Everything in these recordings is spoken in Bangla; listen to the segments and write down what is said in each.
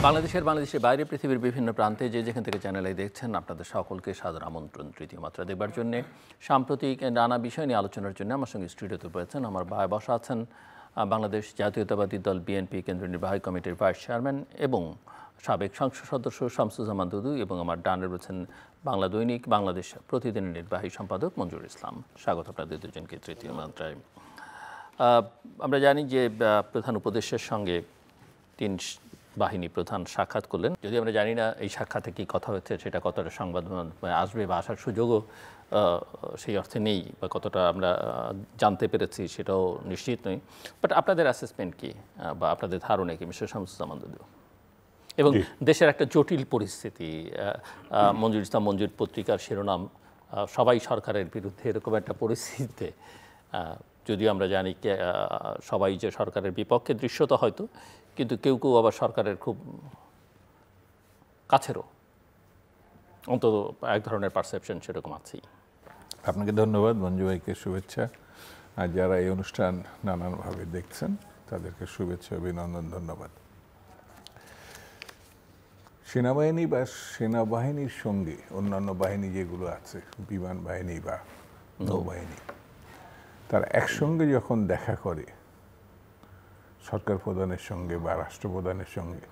বাংলাদেশের বাইরে পৃথিবীর বিভিন্ন প্রান্তে যেখান থেকে চ্যানেলে দেখছেন আপনাদের সকলকে সাদর আমন্ত্রণ তৃতীয় মাত্রা দেখবার জন্য। সাম্প্রতিক নানা বিষয় নিয়ে আলোচনার জন্য আমার সঙ্গে স্টুডিওতে রয়েছেন আমার ভাই বসা আছেন বাংলাদেশ জাতীয়তাবাদী দল বিএনপি কেন্দ্রীয় নির্বাহী কমিটির ভাইস চেয়ারম্যান এবং সাবেক সংসদ সদস্য শামসুজ্জামান দুদু, এবং আমার ডানে রয়েছেন বাংলা দৈনিক বাংলাদেশ প্রতিদিনের নির্বাহী সম্পাদক মঞ্জুর ইসলাম। স্বাগত আপনাদের দুজনকে তৃতীয় মাত্রায়। আমরা জানি যে প্রধান উপদেষ্টার সঙ্গে তিন বাহিনী প্রধান সাক্ষাৎ করলেন। যদি আমরা জানি না এই সাক্ষাতে কী কথা হচ্ছে, সেটা কতটা সংবাদ আসবে বা আসার সুযোগও সেই অর্থে নেই, বা কতটা আমরা জানতে পেরেছি সেটাও নিশ্চিত নই। বাট আপনাদের অ্যাসেসমেন্ট কী বা আপনাদের ধারণা কি মিস্টার শামসুজ্জামান দুদু? এবং দেশের একটা জটিল পরিস্থিতি, মঞ্জুর ইসলাম মঞ্জুর পত্রিকার শিরোনাম সবাই সরকারের বিরুদ্ধে, এরকম একটা পরিস্থিতিতে যদিও আমরা জানি সবাই যে সরকারের বিপক্ষে দৃশ্যত হয়তো, কিন্তু কেউ কেউ আবার সরকারের খুব কাছেরও, অন্তত এক ধরনের পারসেপশন সেরকম আছেই। আপনাকে ধন্যবাদ, মঞ্জু ভাইকে শুভেচ্ছা। আর যারা এই অনুষ্ঠান নানানভাবে দেখছেন তাদেরকে শুভেচ্ছা, অভিনন্দন, ধন্যবাদ। সেনাবাহিনী বা সেনাবাহিনীর সঙ্গে অন্যান্য বাহিনী যেগুলো আছে, বিমান বাহিনী বা নৌবাহিনী, তারা একসঙ্গে যখন দেখা করে সরকার প্রধানের সঙ্গে বা রাষ্ট্রপ্রধানের সঙ্গে,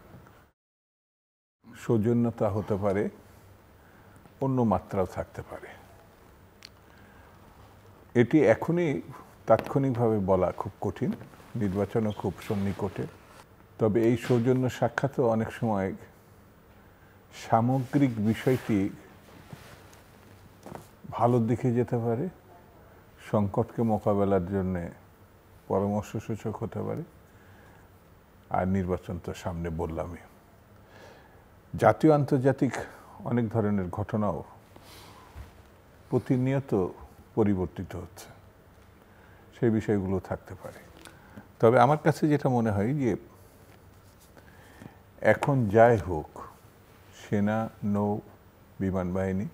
সৌজন্যতা হতে পারে, অন্য মাত্রাও থাকতে পারে। এটি এখনই তাৎক্ষণিকভাবে বলা খুব কঠিন, নির্বাচনও খুব সন্নিকটে। তবে এই সৌজন্য সাক্ষাৎও অনেক সময় সামগ্রিক বিষয়টি ভালোর দিকে যেতে পারে, সংকটকে মোকাবেলার জন্য পরামর্শসূচক হতে পারে। আর নির্বাচন তো সামনে বললামই। জাতীয় আন্তর্জাতিক অনেক ধরনের ঘটনাও প্রতিনিয়ত পরিবর্তিত হচ্ছে, সেই বিষয়গুলো থাকতে পারে। তবে আমার কাছে যেটা মনে হয় যে এখন যাই হোক, সেনা, নৌ, বিমান বাহিনী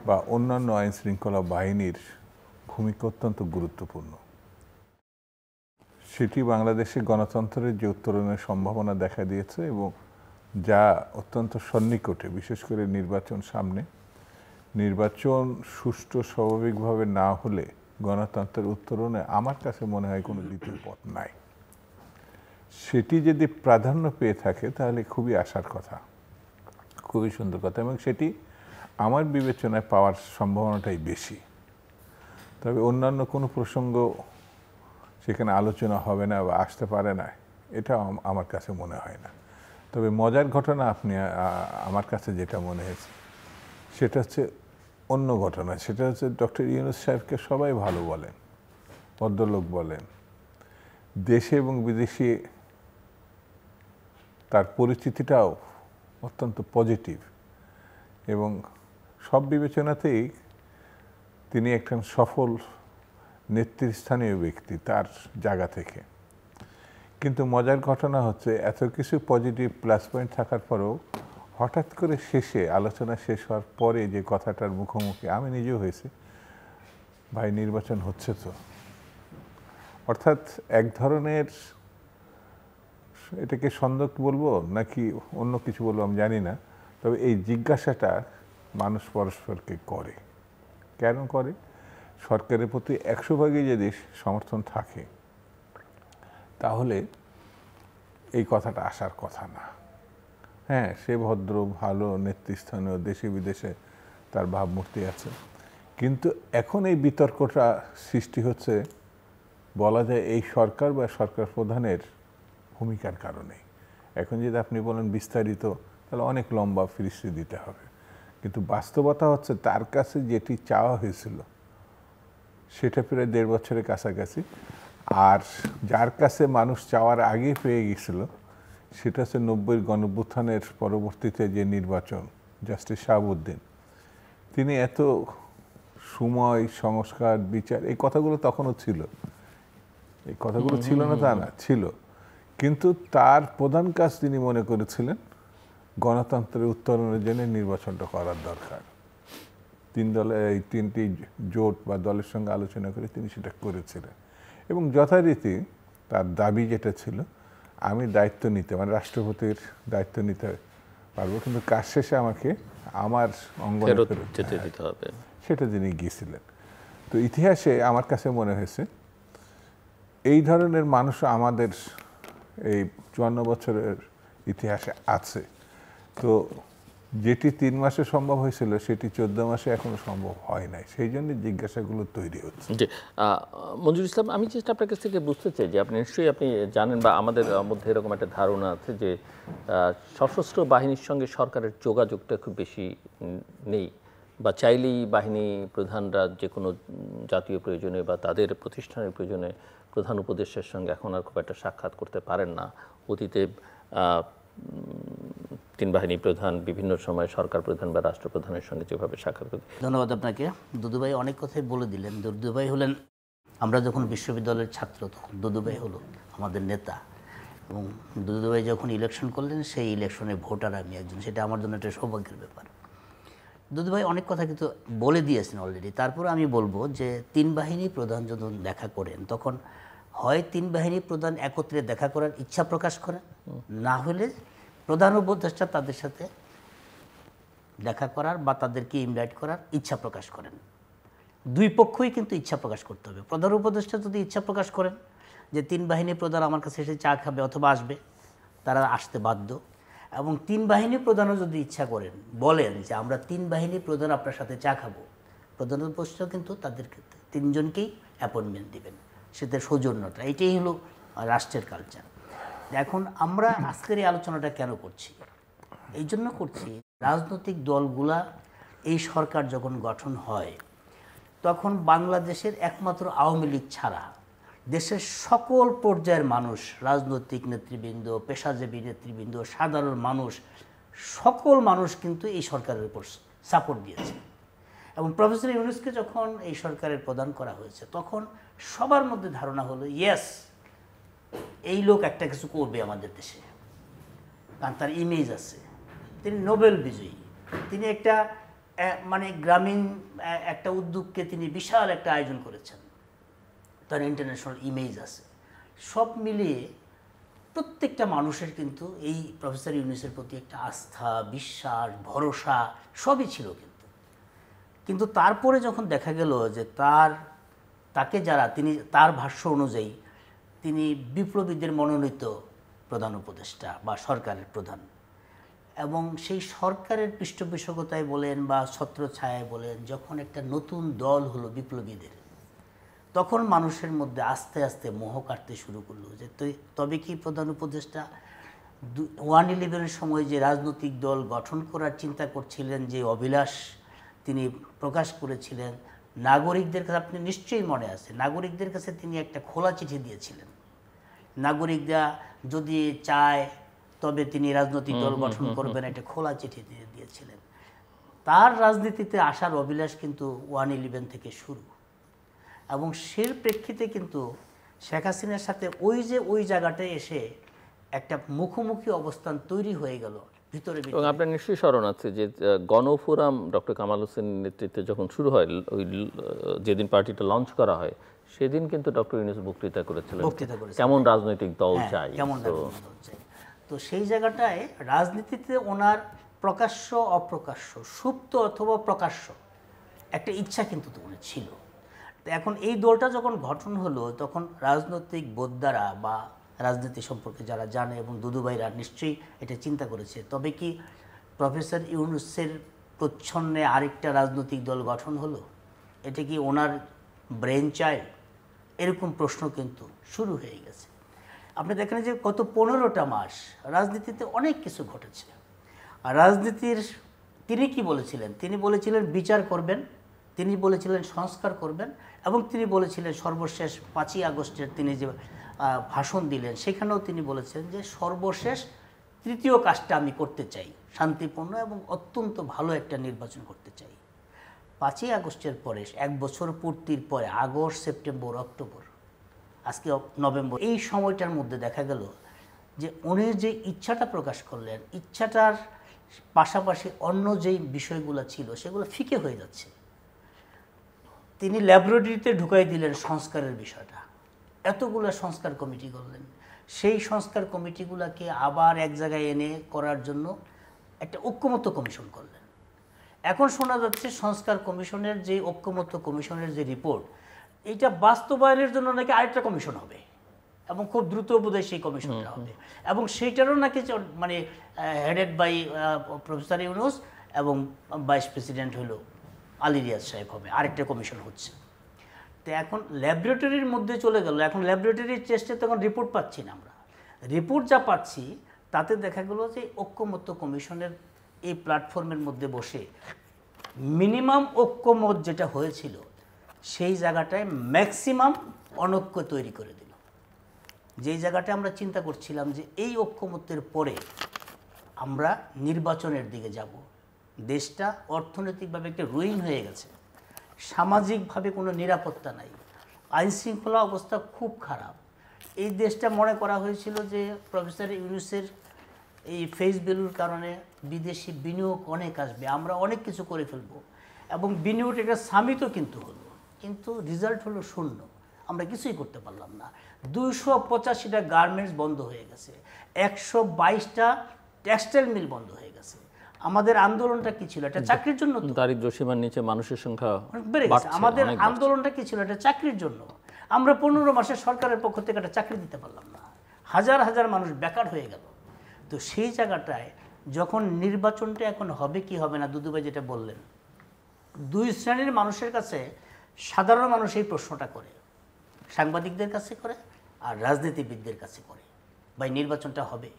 বা অন্যান্য আইন শৃঙ্খলা বাহিনীর ভূমিকা অত্যন্ত গুরুত্বপূর্ণ। সেটি বাংলাদেশে গণতন্ত্রের যে উত্তরণের সম্ভাবনা দেখা দিয়েছে এবং যা অত্যন্ত সন্নিকটে, বিশেষ করে নির্বাচন সামনে। নির্বাচন সুষ্ঠু স্বাভাবিকভাবে না হলে গণতন্ত্রের উত্তরণে আমার কাছে মনে হয় কোনো দ্বিতীয় পথ নাই। সেটি যদি প্রাধান্য পেয়ে থাকে তাহলে খুবই আশার কথা, খুবই সুন্দর কথা, এবং সেটি আমার বিবেচনায় পাওয়ার সম্ভাবনাটাই বেশি। তবে অন্যান্য কোনো প্রসঙ্গ সেখানে আলোচনা হবে না বা আসতে পারে না, এটা আমার কাছে মনে হয় না। তবে মজার ঘটনা আমার কাছে যেটা মনে হয়েছে সেটা হচ্ছে অন্য ঘটনা। সেটা হচ্ছে ডক্টর ইউনূস সাহেবকে সবাই ভালো বলেন, ভদ্রলোক বলেন। দেশে এবং বিদেশে তার পরিচিতিটাও অত্যন্ত পজিটিভ, এবং সব বিবেচনাতেই তিনি একজন সফল নেতৃস্থানীয় ব্যক্তি তার জায়গা থেকে। কিন্তু মজার ঘটনা হচ্ছে এত কিছু পজিটিভ প্লাস পয়েন্ট থাকার পরেও হঠাৎ করে শেষে, আলোচনা শেষ হওয়ার পরে যে কথাটার মুখোমুখি আমি নিজেও হয়েছি, ভাই নির্বাচন হচ্ছে তো। অর্থাৎ এক ধরনের, এটাকে সন্দেহ বলবো নাকি অন্য কিছু বলবো আমি জানি না, তবে এই জিজ্ঞাসাটা মানুষ পরস্পরকে করে। কেন করে? সরকারের প্রতি 100% যদি সমর্থন থাকে তাহলে এই কথাটা আসার কথা না। হ্যাঁ, সে ভদ্র, ভালো নেতৃস্থানীয়, দেশে বিদেশে তার ভাবমূর্তি আছে, কিন্তু এখন এই বিতর্কটা সৃষ্টি হচ্ছে বলা যায় এই সরকার বা সরকার প্রধানের ভূমিকার কারণে। এখন যদি আপনি বলেন বিস্তারিত, তাহলে অনেক লম্বা ফিরিস্তি দিতে হবে, কিন্তু বাস্তবতা হচ্ছে তার কাছে যেটি চাওয়া হয়েছিল সেটা প্রায় 1.5 বছরের কাছাকাছি। আর যার কাছে মানুষ চাওয়ার আগে পেয়ে গেছিল সেটা হচ্ছে 90-র গণঅভ্যুত্থানের পরবর্তীতে যে নির্বাচন, জাস্টিস শাহাবুদ্দিন, তিনি এত সময়, সংস্কার, বিচার, এই কথাগুলো তখনও ছিল। এই কথাগুলো ছিল না তা না, ছিল, কিন্তু তার প্রধান কাজ তিনি মনে করেছিলেন গণতন্ত্রের উত্তরণের জন্য নির্বাচনটা করার দরকার। তিনটি জোট বা দলের সঙ্গে আলোচনা করে তিনি সেটা করেছিলেন, এবং যথারীতি তার দাবি যেটা ছিল আমি দায়িত্ব নিতে মানে রাষ্ট্রপতির দায়িত্ব নিতে পারবো, কিন্তু কাজ শেষে আমাকে আমার অঙ্গনে ফেরত ফেরত যেতে দিতে হবে। সেটা তিনি গিয়েছিলেন। তো ইতিহাসে আমার কাছে মনে হয়েছে এই ধরনের মানুষ আমাদের এই 54 বছরের ইতিহাসে আছে। তো যেটি 3 মাসে সম্ভব হয়েছিল সেটি 14 মাসে এখনো সম্ভব হয় নাই, সেই জন্য জিজ্ঞাসাগুলো তৈরি হচ্ছে। জি, মঞ্জুর ইসলাম, আমি যেটা আপনার কাছ থেকে বুঝতে চাই যে আপনি নিশ্চয়ই আপনি জানেন বা আমাদের মধ্যে এরকম একটা ধারণা আছে যে সশস্ত্র বাহিনীর সঙ্গে সরকারের যোগাযোগটা খুব বেশি নেই, বা চাইলেই বাহিনী প্রধানরা যে কোনো জাতীয় প্রয়োজনে বা তাদের প্রতিষ্ঠানের প্রয়োজনে প্রধান উপদেষ্টার সঙ্গে এখন আর খুব একটা সাক্ষাৎ করতে পারেন না। অতীতে তিন বাহিনী প্রধান বিভিন্ন সময় সরকার প্রধান বা রাষ্ট্রপ্রধানের সঙ্গে যেভাবে সাক্ষাৎ করতে। ধন্যবাদ আপনাকে। দুদুভাই অনেক কথাই বলে দিলেন। দুদুভাই হলেন, আমরা যখন বিশ্ববিদ্যালয়ের ছাত্র তখন দুদুভাই হলো আমাদের নেতা, এবং দুদুভাই যখন ইলেকশন করলেন সেই ইলেকশনে ভোটার আমি একজন, সেটা আমার জন্য একটা সৌভাগ্যের ব্যাপার। দুদুভাই অনেক কথা কিন্তু বলে দিয়েছেন অলরেডি। তারপর আমি বলবো যে তিন বাহিনী প্রধান যখন দেখা করেন তখন হয় তিন বাহিনী প্রধান একত্রে দেখা করার ইচ্ছা প্রকাশ করেন, না হলে প্রধান উপদেষ্টা তাদের সাথে দেখা করার বা তাদেরকে ইনভাইট করার ইচ্ছা প্রকাশ করেন। দুই পক্ষই কিন্তু ইচ্ছা প্রকাশ করতে হবে। প্রধান উপদেষ্টা যদি ইচ্ছা প্রকাশ করেন যে তিন বাহিনী প্রধান আমার কাছে এসে চা খাবে অথবা আসবে, তারা আসতে বাধ্য। এবং তিন বাহিনী প্রধানও যদি ইচ্ছা করেন, বলেন যে আমরা তিন বাহিনী প্রধান আপনার সাথে চা খাবো, প্রধান উপদেষ্টা কিন্তু তাদেরকে তিনজনকেই অ্যাপয়েন্টমেন্ট দিবেন। সেটার সৌজন্যটা, এটাই হলো রাষ্ট্রের কালচার। এখন আমরা আজকের এই আলোচনাটা কেন করছি? এই জন্য করছি, রাজনৈতিক দলগুলা এই সরকার যখন গঠন হয় তখন বাংলাদেশের একমাত্র আওয়ামী লীগ ছাড়া দেশের সকল পর্যায়ের মানুষ, রাজনৈতিক নেতৃবৃন্দ, পেশাজীবী নেতৃবৃন্দ, সাধারণ মানুষ, সকল মানুষ কিন্তু এই সরকারের উপর সাপোর্ট দিয়েছে। এবং প্রফেসর ইউনূসকে যখন এই সরকারের প্রদান করা হয়েছে তখন সবার মধ্যে ধারণা হলো ইয়েস, এই লোক একটা কিছু করবে আমাদের দেশে, কারণ তার ইমেজ আছে, তিনি নোবেল বিজয়ী, তিনি একটা মানে গ্রামীণ একটা উদ্যোগকে তিনি বিশাল একটা আয়োজন করেছেন, তার ইন্টারন্যাশনাল ইমেজ আছে। সব মিলিয়ে প্রত্যেকটা মানুষের কিন্তু এই প্রফেসর ইউনূসের প্রতি একটা আস্থা, বিশ্বাস, ভরসা সবই ছিল। কিন্তু তারপরে যখন দেখা গেল যে তাকে যারা, তিনি তার ভাষ্য অনুযায়ী তিনি বিপ্লবীদের মনোনীত প্রধান উপদেষ্টা বা সরকারের প্রধান, এবং সেই সরকারের পৃষ্ঠপোষকতায় বলেন বা ছত্রছায়ায় বলেন যখন একটা নতুন দল হলো বিপ্লবীদের, তখন মানুষের মধ্যে আস্তে আস্তে মোহ কাটতে শুরু করলো যে তবে কি প্রধান উপদেষ্টা 1/11-এর সময় যে রাজনৈতিক দল গঠন করার চিন্তা করছিলেন, যে অভিলাষ তিনি প্রকাশ করেছিলেন নাগরিকদের কাছে, আপনি নিশ্চয়ই মনে আছে, নাগরিকদের কাছে তিনি একটা খোলা চিঠি দিয়েছিলেন, নাগরিকরা যদি চায় তবে তিনি রাজনৈতিক দল গঠন করবেন, একটা খোলা চিঠি দিয়েছিলেন। তার রাজনীতিতে আসার অভিলাষ কিন্তু 1/11 থেকে শুরু, এবং সেই প্রেক্ষিতে কিন্তু শেখ হাসিনার সাথে ওই জায়গাটায় এসে একটা মুখোমুখি অবস্থান তৈরি হয়ে গেল ভিতরে। এবং আপনার নিশ্চয়ই স্মরণ আছে যে গণফোরাম ডক্টর কামাল হোসেনের নেতৃত্বে যখন শুরু হয়, ওই যেদিন পার্টিটা লঞ্চ করা হয় সেদিন কিন্তু ডক্টর ইউনূস বক্তৃতা করেছিলেন কেমন রাজনৈতিক দল চাই, কেমন রাজনৈতিক দল চাই। তো সেই জায়গাটায় রাজনীতিতে ওনার প্রকাশ্য অপ্রকাশ্য, সুপ্ত অথবা প্রকাশ্য একটা ইচ্ছা কিন্তু ওনার ছিল। তো এখন এই দলটা যখন গঠন হলো তখন রাজনৈতিক বোদ্ধারা বা রাজনীতি সম্পর্কে যারা জানে, এবং দুদুভাইরা নিশ্চয়ই এটা চিন্তা করেছে, তবে কি প্রফেসর ইউনূসের প্রচ্ছন্নে আরেকটা রাজনৈতিক দল গঠন হলো, এটা কি ওনার ব্রেন চাইল্ড? এরকম প্রশ্ন কিন্তু শুরু হয়ে গেছে। আপনি দেখেন যে গত 15টা মাস রাজনীতিতে অনেক কিছু ঘটেছে। আর রাজনীতির তিনি কি বলেছিলেন? তিনি বলেছিলেন বিচার করবেন, তিনি বলেছিলেন সংস্কার করবেন, এবং তিনি বলেছিলেন সর্বশেষ 5ই আগস্টের তিনি যে ভাষণ দিলেন সেখানেও তিনি বলেছেন যে সর্বশেষ তৃতীয় কাজটা আমি করতে চাই, শান্তিপূর্ণ এবং অত্যন্ত ভালো একটা নির্বাচন করতে চাই। 5ই আগস্টের পরে 1 বছর পূর্তির পরে আগস্ট, সেপ্টেম্বর, অক্টোবর, আজকে নভেম্বর, এই সময়টার মধ্যে দেখা গেল যে উনি যে ইচ্ছাটা প্রকাশ করলেন, ইচ্ছাটার পাশাপাশি অন্য যেই বিষয়গুলো ছিল সেগুলো ফিকে হয়ে যাচ্ছে। তিনি ল্যাবরেটরিতে ঢুকাই দিলেন সংস্কারের বিষয়টা, এতগুলো সংস্কার কমিটি করলেন, সেই সংস্কার কমিটিগুলোকে আবার এক জায়গায় এনে করার জন্য একটা ঐক্যমত্য কমিশন করলেন। এখন শোনা যাচ্ছে সংস্কার কমিশনের যে ঐক্যমত্য কমিশনের যে রিপোর্ট, এইটা বাস্তবায়নের জন্য নাকি আরেকটা কমিশন হবে এবং খুব দ্রুত বোধহয় সেই কমিশনটা হবে, এবং সেইটারও নাকি মানে হেডেড বাই প্রফেসর ইউনূস এবং ভাইস প্রেসিডেন্ট হলো আলী রিয়াজ সাহেব হবে, আরেকটা কমিশন হচ্ছে। তো এখন ল্যাবরেটরির মধ্যে চলে গেল, এখন ল্যাবরেটরির টেস্টে তো এখন রিপোর্ট পাচ্ছি না আমরা। রিপোর্ট যা পাচ্ছি তাতে দেখা গেল যে ঐক্যমত্য কমিশনের এই প্ল্যাটফর্মের মধ্যে বসে মিনিমাম ঐক্যমত যেটা হয়েছিল সেই জায়গাটায় ম্যাক্সিমাম অনৈক্য তৈরি করে দিল। যেই জায়গাটা আমরা চিন্তা করছিলাম যে এই ঐক্যমত্যের পরে আমরা নির্বাচনের দিকে যাব, দেশটা অর্থনৈতিকভাবে একটা রুইন হয়ে গেছে, সামাজিকভাবে কোনো নিরাপত্তা নাই, আইনশৃঙ্খলা অবস্থা খুব খারাপ। এই দেশটা মনে করা হয়েছিল যে প্রফেসর ইউনূসের এই ফেস ভ্যালুর কারণে বিদেশি বিনিয়োগ অনেক আসবে, আমরা অনেক কিছু করে ফেলব, এবং বিনিয়োগ একটা সামিটও কিন্তু হলো, কিন্তু রেজাল্ট হলো শূন্য, আমরা কিছুই করতে পারলাম না। 285টা গার্মেন্টস বন্ধ হয়ে গেছে, 122টা টেক্সটাইল মিল বন্ধ হয়ে গেছে। আমাদের আন্দোলনটা কি ছিল? এটা চাকরির জন্য। দারিদ্র্য সীমার নিচে মানুষের সংখ্যা বেড়ে গেছে। আমাদের আন্দোলনটা কি ছিল? এটা চাকরির জন্য। আমরা 15 মাসে সরকারের পক্ষ থেকে একটা চাকরি দিতে পারলাম না, হাজার হাজার মানুষ বেকার হয়ে গেল। তো সেই জায়গাটায় যখন নির্বাচনটা এখন হবে কি হবে না, দুদু ভাই যেটা বললেন, দুই শ্রেণীর মানুষের কাছে সাধারণ মানুষ এই প্রশ্নটা করে, সাংবাদিকদের কাছে করে আর রাজনীতিবিদদের কাছে করে, ভাই নির্বাচনটা হবে।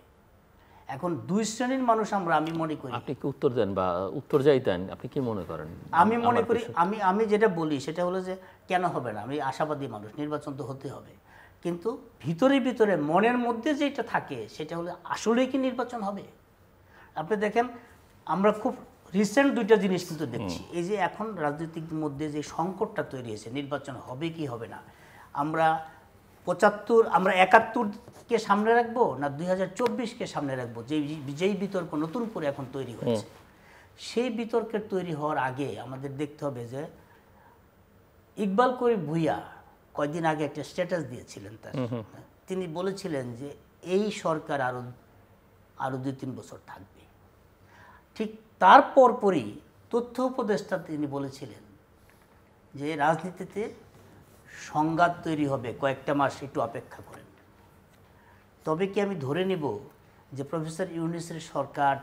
এখন দুই শ্রেণীর মানুষ আমরা, আমি মনে করি, আপনি কি উত্তর দেন বা উত্তর যাইতেন, আপনি কি মনে করেন? আমি মনে করি, আমি যেটা বলি সেটা হলো যে কেন হবে না, আমি আশাবাদী মানুষ, নির্বাচন তো হতে হবে, কিন্তু ভিতরে ভিতরে মনের মধ্যে যেটা থাকে সেটা হলো আসলেই কি নির্বাচন হবে। আপনি দেখেন আমরা খুব রিসেন্ট দুইটা জিনিস কিন্তু দেখছি, এই যে এখন রাজনৈতিক মধ্যে যে সংকটটা তৈরি হয়েছে, নির্বাচন হবে কি হবে না, আমরা 75 আমরা 71কে সামনে রাখবো না 2024কে সামনে রাখবো, যেই বিতর্ক নতুন করে এখন তৈরি হয়েছে, সেই বিতর্কের তৈরি হওয়ার আগে আমাদের দেখতে হবে যে ইকবাল করিম ভূঁইয়া কয়েকদিন আগে একটা স্ট্যাটাস দিয়েছিলেন, তার তিনি বলেছিলেন যে এই সরকার আরো 2-3 বছর থাকবে। ঠিক তার পরপরই তথ্য উপদেষ্টা তিনি বলেছিলেন যে রাজনীতিতে সংঘাত তৈরি হবে, কয়েকটা মাস একটু অপেক্ষা করেন। তবে কি আমি ধরে নিব যে প্রফেসর ইউনূসের সরকার,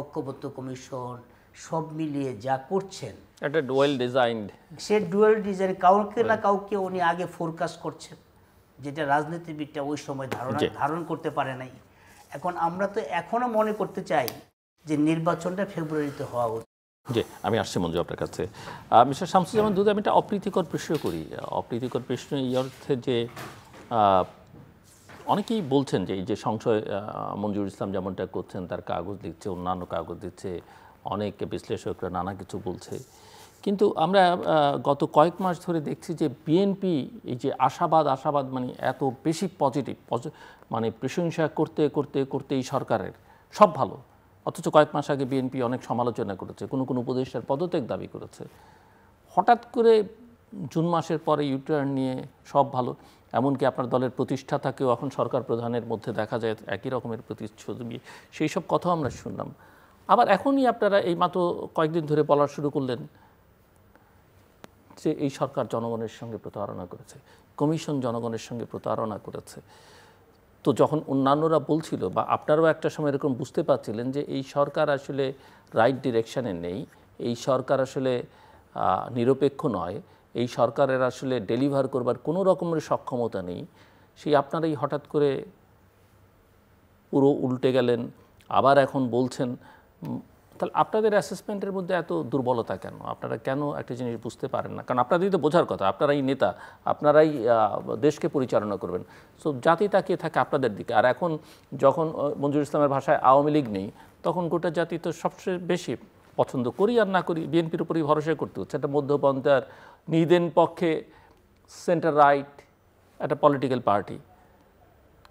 ঐক্যমত্য কমিশন সব মিলিয়ে যা করছেন, একটা ডুয়েল ডিজাইন, সে ডুয়েল ডিজাইন কাউকে না কাউকে উনি আগে ফোরকাস্ট করছেন, যেটা রাজনীতিবিদটা ওই সময় ধারণ করতে পারে নাই। এখন আমরা তো এখনো মনে করতে চাই যে নির্বাচনটা ফেব্রুয়ারিতে হওয়া উচিত। জি, আমি আসছি মঞ্জু আপনার কাছে। মিস্টার শামসুজ্জামান দুদু, আমি একটা অপ্রীতিকর প্রশ্ন করি। অপ্রীতিকর প্রশ্ন এই অর্থে যে অনেকেই বলছেন যে এই যে সংশয়, মঞ্জুর ইসলাম যেমনটা করছেন, তার কাগজ দিচ্ছে, অন্যান্য কাগজ দিচ্ছে, অনেক বিশ্লেষকরা নানা কিছু বলছে, কিন্তু আমরা গত কয়েক মাস ধরে দেখছি যে বিএনপি এই যে আশাবাদ মানে এত বেশি পজিটিভ, মানে প্রশংসা করতে করতে করতে এই সরকারের সব ভালো, অথচ কয়েক মাস আগে বিএনপি অনেক সমালোচনা করেছে, কোনো উপদেষ্টার পদত্যাগ দাবি করেছে। হঠাৎ করে জুন মাসের পরে ইউটার্ন নিয়ে সব ভালো, এমনকি আপনার দলের প্রতিষ্ঠাতাকেও এখন সরকার প্রধানের মধ্যে দেখা যায় একই রকমের প্রতিচ্ছবি, সেই সব কথাও আমরা শুনলাম। আবার এখনই আপনারা এই মাত্র কয়েকদিন ধরে বলা শুরু করলেন যে এই সরকার জনগণের সঙ্গে প্রতারণা করেছে, কমিশন জনগণের সঙ্গে প্রতারণা করেছে। তো যখন অন্যান্যরা বলছিল বা আপনারাও একটা সময় এরকম বুঝতে পারছিলেন যে এই সরকার আসলে রাইট ডিরেকশানে নেই, এই সরকার আসলে নিরপেক্ষ নয়, এই সরকারের আসলে ডেলিভার করবার কোনো রকমের সক্ষমতা নেই, সেই আপনারাই হঠাৎ করে পুরো উল্টে গেলেন, আবার এখন বলছেন। তাহলে আপনাদের অ্যাসেসমেন্টের মধ্যে এত দুর্বলতা কেন? আপনারা কেন একটা জিনিস বুঝতে পারেন না? কারণ আপনাদেরই তো বোঝার কথা, আপনারাই নেতা, আপনারাই দেশকে পরিচালনা করবেন, সো জাতি তাকিয়ে থাকে আপনাদের দিকে। আর এখন যখন মঞ্জুর ইসলামের ভাষায় আওয়ামী লীগ নেই, তখন গোটা জাতি তো সবচেয়ে বেশি পছন্দ করি আর না করি বিএনপির উপরেই ভরসা করতে হচ্ছে, একটা মধ্যপন্থার নিদেন পক্ষে সেন্টার রাইট একটা পলিটিক্যাল পার্টি।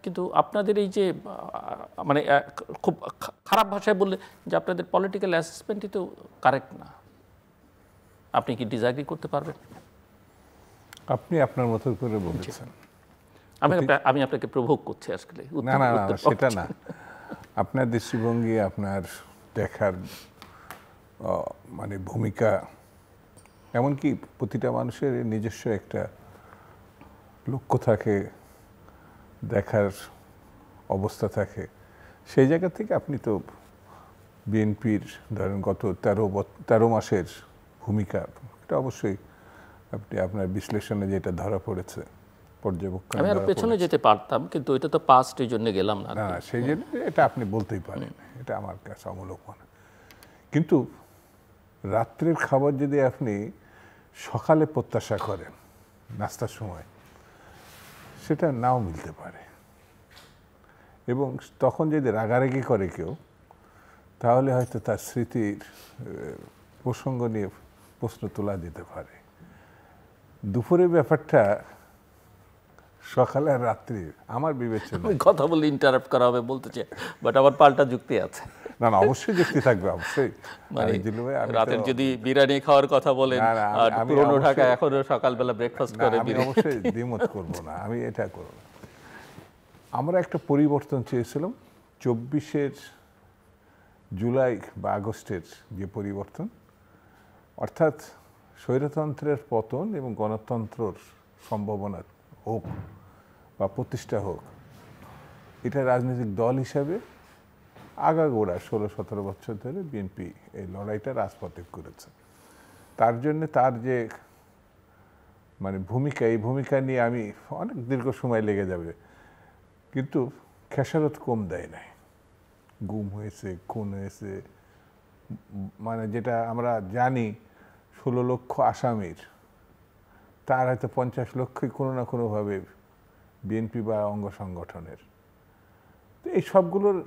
কিন্তু আপনাদের এই যে মানে খুব খারাপ ভাষায় বললে যে আপনাদের পলিটিক্যাল অ্যাসেসমেন্টই তো কারেক্ট না, আপনি কি ডিসএগ্রি করতে পারবেন? আপনি আপনার মতো করে বলেছেন, আমি আপনাকে প্রভোগ করছি আসলে। না না না সেটা না, আপনার দৃষ্টিভঙ্গি, আপনার দেখার মানে ভূমিকা, এমনকি প্রতিটা মানুষের নিজস্ব একটা লক্ষ্য থাকে, দেখার অবস্থা থাকে। সেই জায়গা থেকে আপনি তো বিএনপির ধরেন গত 13 মাসের ভূমিকা, এটা অবশ্যই আপনি আপনার বিশ্লেষণে যেটা ধরা পড়েছে, পর্যবেক্ষণে আমি আরো ধরা পেছনে পড়েছে। যেতে পারতাম, কিন্তু এটা তো পাস্ট, এই জন্য গেলাম না। না সেই জন্য এটা আপনি বলতেই পারেন, এটা আমার কাছে অমূলক মনে। কিন্তু রাত্রের খাবার যদি আপনি সকালে প্রত্যাশা করেন নাস্তার সময়, সেটা নাও মিলতে পারে। এবং তখন যদি রাগারাগি করে কেউ, তাহলে হয়তো তার স্মৃতির প্রসঙ্গ নিয়ে প্রশ্ন তোলা যেতে পারে। দুপুরের ব্যাপারটা সকালে আর রাত্রি আমার বিবেচনা। কথা বলে ইন্টারাপ্ট করা হবে বলতে চাই, বাট আমার পাল্টা যুক্তি আছে। না না অবশ্যই যুক্তি থাকবে, অবশ্যই। মানে রাতের যদি বিরিয়ানি খাওয়ার কথা বলেন, পুরনো ঢাকায় এখনো সকালবেলা ব্রেকফাস্ট করে, আমি অবশ্যই দ্বিমত করব না, আমি এটা করব না। আমরা একটা পরিবর্তন চেয়েছিলাম 24 জুলাই বা আগস্টের যে পরিবর্তন, অর্থাৎ স্বৈরতন্ত্রের পতন এবং গণতন্ত্রের সম্ভাবনা হোক বা প্রতিষ্ঠা হোক, এটা রাজনৈতিক দল হিসাবে আগাগোড়া 16-17 বছর ধরে বিএনপি এই লড়াইটা রাজপথে করেছে। তার জন্য তার যে মানে ভূমিকা, এই ভূমিকা নিয়ে আমি অনেক দীর্ঘ সময় লেগে যাবে, কিন্তু খেসারত কম দেয় নাই। গুম হয়েছে, খুন হয়েছে, মানে যেটা আমরা জানি 16 লক্ষ আসামির, তার হয়তো 50 লক্ষই কোনো না কোনোভাবে বিএনপি বা অঙ্গ সংগঠনের। তো এই সবগুলোর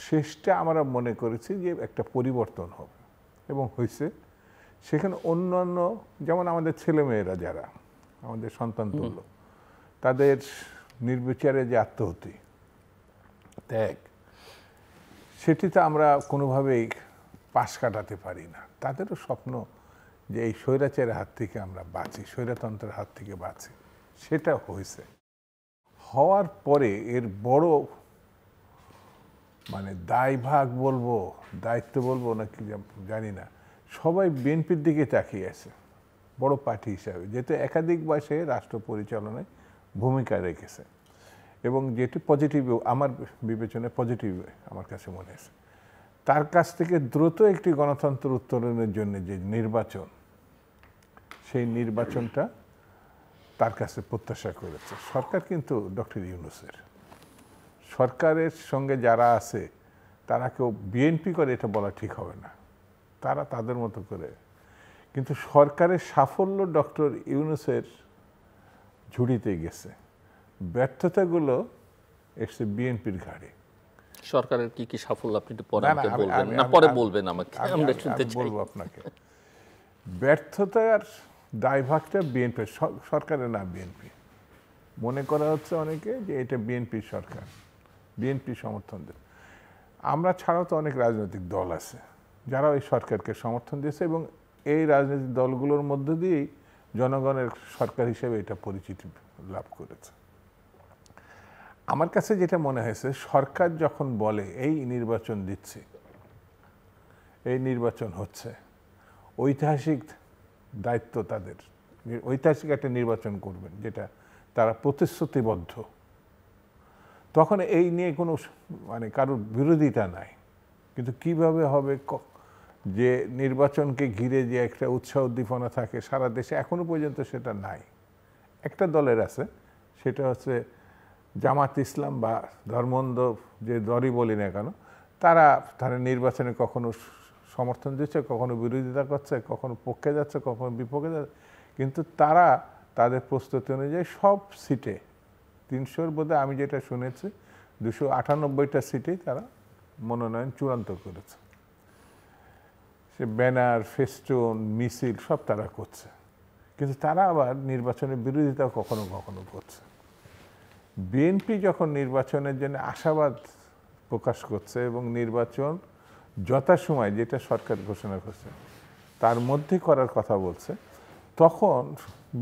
শেষটা আমরা মনে করেছি যে একটা পরিবর্তন হবে, এবং হয়েছে। সেখানে অন্যান্য, যেমন আমাদের ছেলেমেয়েরা যারা আমাদের সন্তান তুল্য, তাদের নির্বিচারে যে আত্মহত্যা, ত্যাগ, সেটিতে আমরা কোনোভাবেই পাশ কাটাতে পারি না। তাদেরও স্বপ্ন যে এই স্বৈরাচারের হাত থেকে আমরা বাঁচি, স্বৈরতন্ত্রের হাত থেকে বাঁচি, সেটা হয়েছে। হওয়ার পরে এর বড় মানে দায়ভাগ বলবো, দায়িত্ব বলবো নাকি জানি না, সবাই বিএনপির দিকে তাকিয়ে আছে বড় পার্টি হিসাবে, যেহেতু একাধিক বয়সে রাষ্ট্র পরিচালনায় ভূমিকা রেখেছে, এবং যেটি পজিটিভ, আমার বিবেচনায় পজিটিভ আমার কাছে মনে হয়েছে। তার কাছ থেকে দ্রুত একটি গণতন্ত্র উত্তরণের জন্য যে নির্বাচন, সেই নির্বাচনটা তার কাছে প্রত্যাশা করেছে সরকার। কিন্তু ডক্টর ইউনূসের সরকারের সঙ্গে যারা আছে তারা কেউ বিএনপি করে এটা বলা ঠিক হবে না, তারা তাদের মতো করে। কিন্তু সরকারের সাফল্য ডক্টর ইউনূসের ঝুড়িতে গেছে, ব্যর্থতাগুলো এসছে বিএনপির ঘাড়ে। সরকারের কি কি সাফল্য আপনি একটু পরে আমাকে বলবেন, না পরে বলবেন আমাকে, আমরা শুনতে চাই। বলবো আপনাকে। ব্যর্থতার দায়ভাগটা বিএনপি, সরকারের না বিএনপি। মনে করা হচ্ছে অনেকে যে এটা বিএনপির সরকার, বিএনপি সমর্থন দেয়। আমরা ছাড়াও তো অনেক রাজনৈতিক দল আছে যারা ওই সরকারকে সমর্থন দিয়েছে, এবং এই রাজনৈতিক দলগুলোর মধ্য দিয়েই জনগণের সরকার হিসেবে এটা পরিচিতি লাভ করেছে। আমার কাছে যেটা মনে হয়েছে, সরকার যখন বলে এই নির্বাচন দিচ্ছে, এই নির্বাচন হচ্ছে, ঐতিহাসিক দায়িত্ব তাদের, ঐতিহাসিক একটা নির্বাচন করবেন যেটা তারা প্রতিশ্রুতিবদ্ধ, তখন এই নিয়ে কোনো মানে কারোর বিরোধিতা নাই। কিন্তু কিভাবে হবে, যে নির্বাচনকে ঘিরে যে একটা উৎসাহ উদ্দীপনা থাকে সারা দেশে, এখনো পর্যন্ত সেটা নাই। একটা দলের আছে, সেটা হচ্ছে জামাত ইসলাম বা ধর্মান্ধ যে দলই বলি না কেন, তারা নির্বাচনে কখনো সমর্থন দিচ্ছে, কখনো বিরোধিতা করছে, কখনো পক্ষে যাচ্ছে, কখনো বিপক্ষে যাচ্ছে, কিন্তু তারা তাদের প্রস্তুতি অনুযায়ী সব সিটে 300-র বোধহয় আমি যেটা শুনেছি 298টা সিটেই তারা মনোনয়ন চূড়ান্ত করেছে। সে ব্যানার, ফেস্টুন, মিছিল সব তারা করছে, কিন্তু তারা আবার নির্বাচনের বিরোধিতা কখনো কখনো করছে। বিএনপি যখন নির্বাচনের জন্য আশাবাদ প্রকাশ করছে এবং নির্বাচন যথাসময়, যেটা সরকার ঘোষণা করছে তার মধ্যে করার কথা বলছে, তখন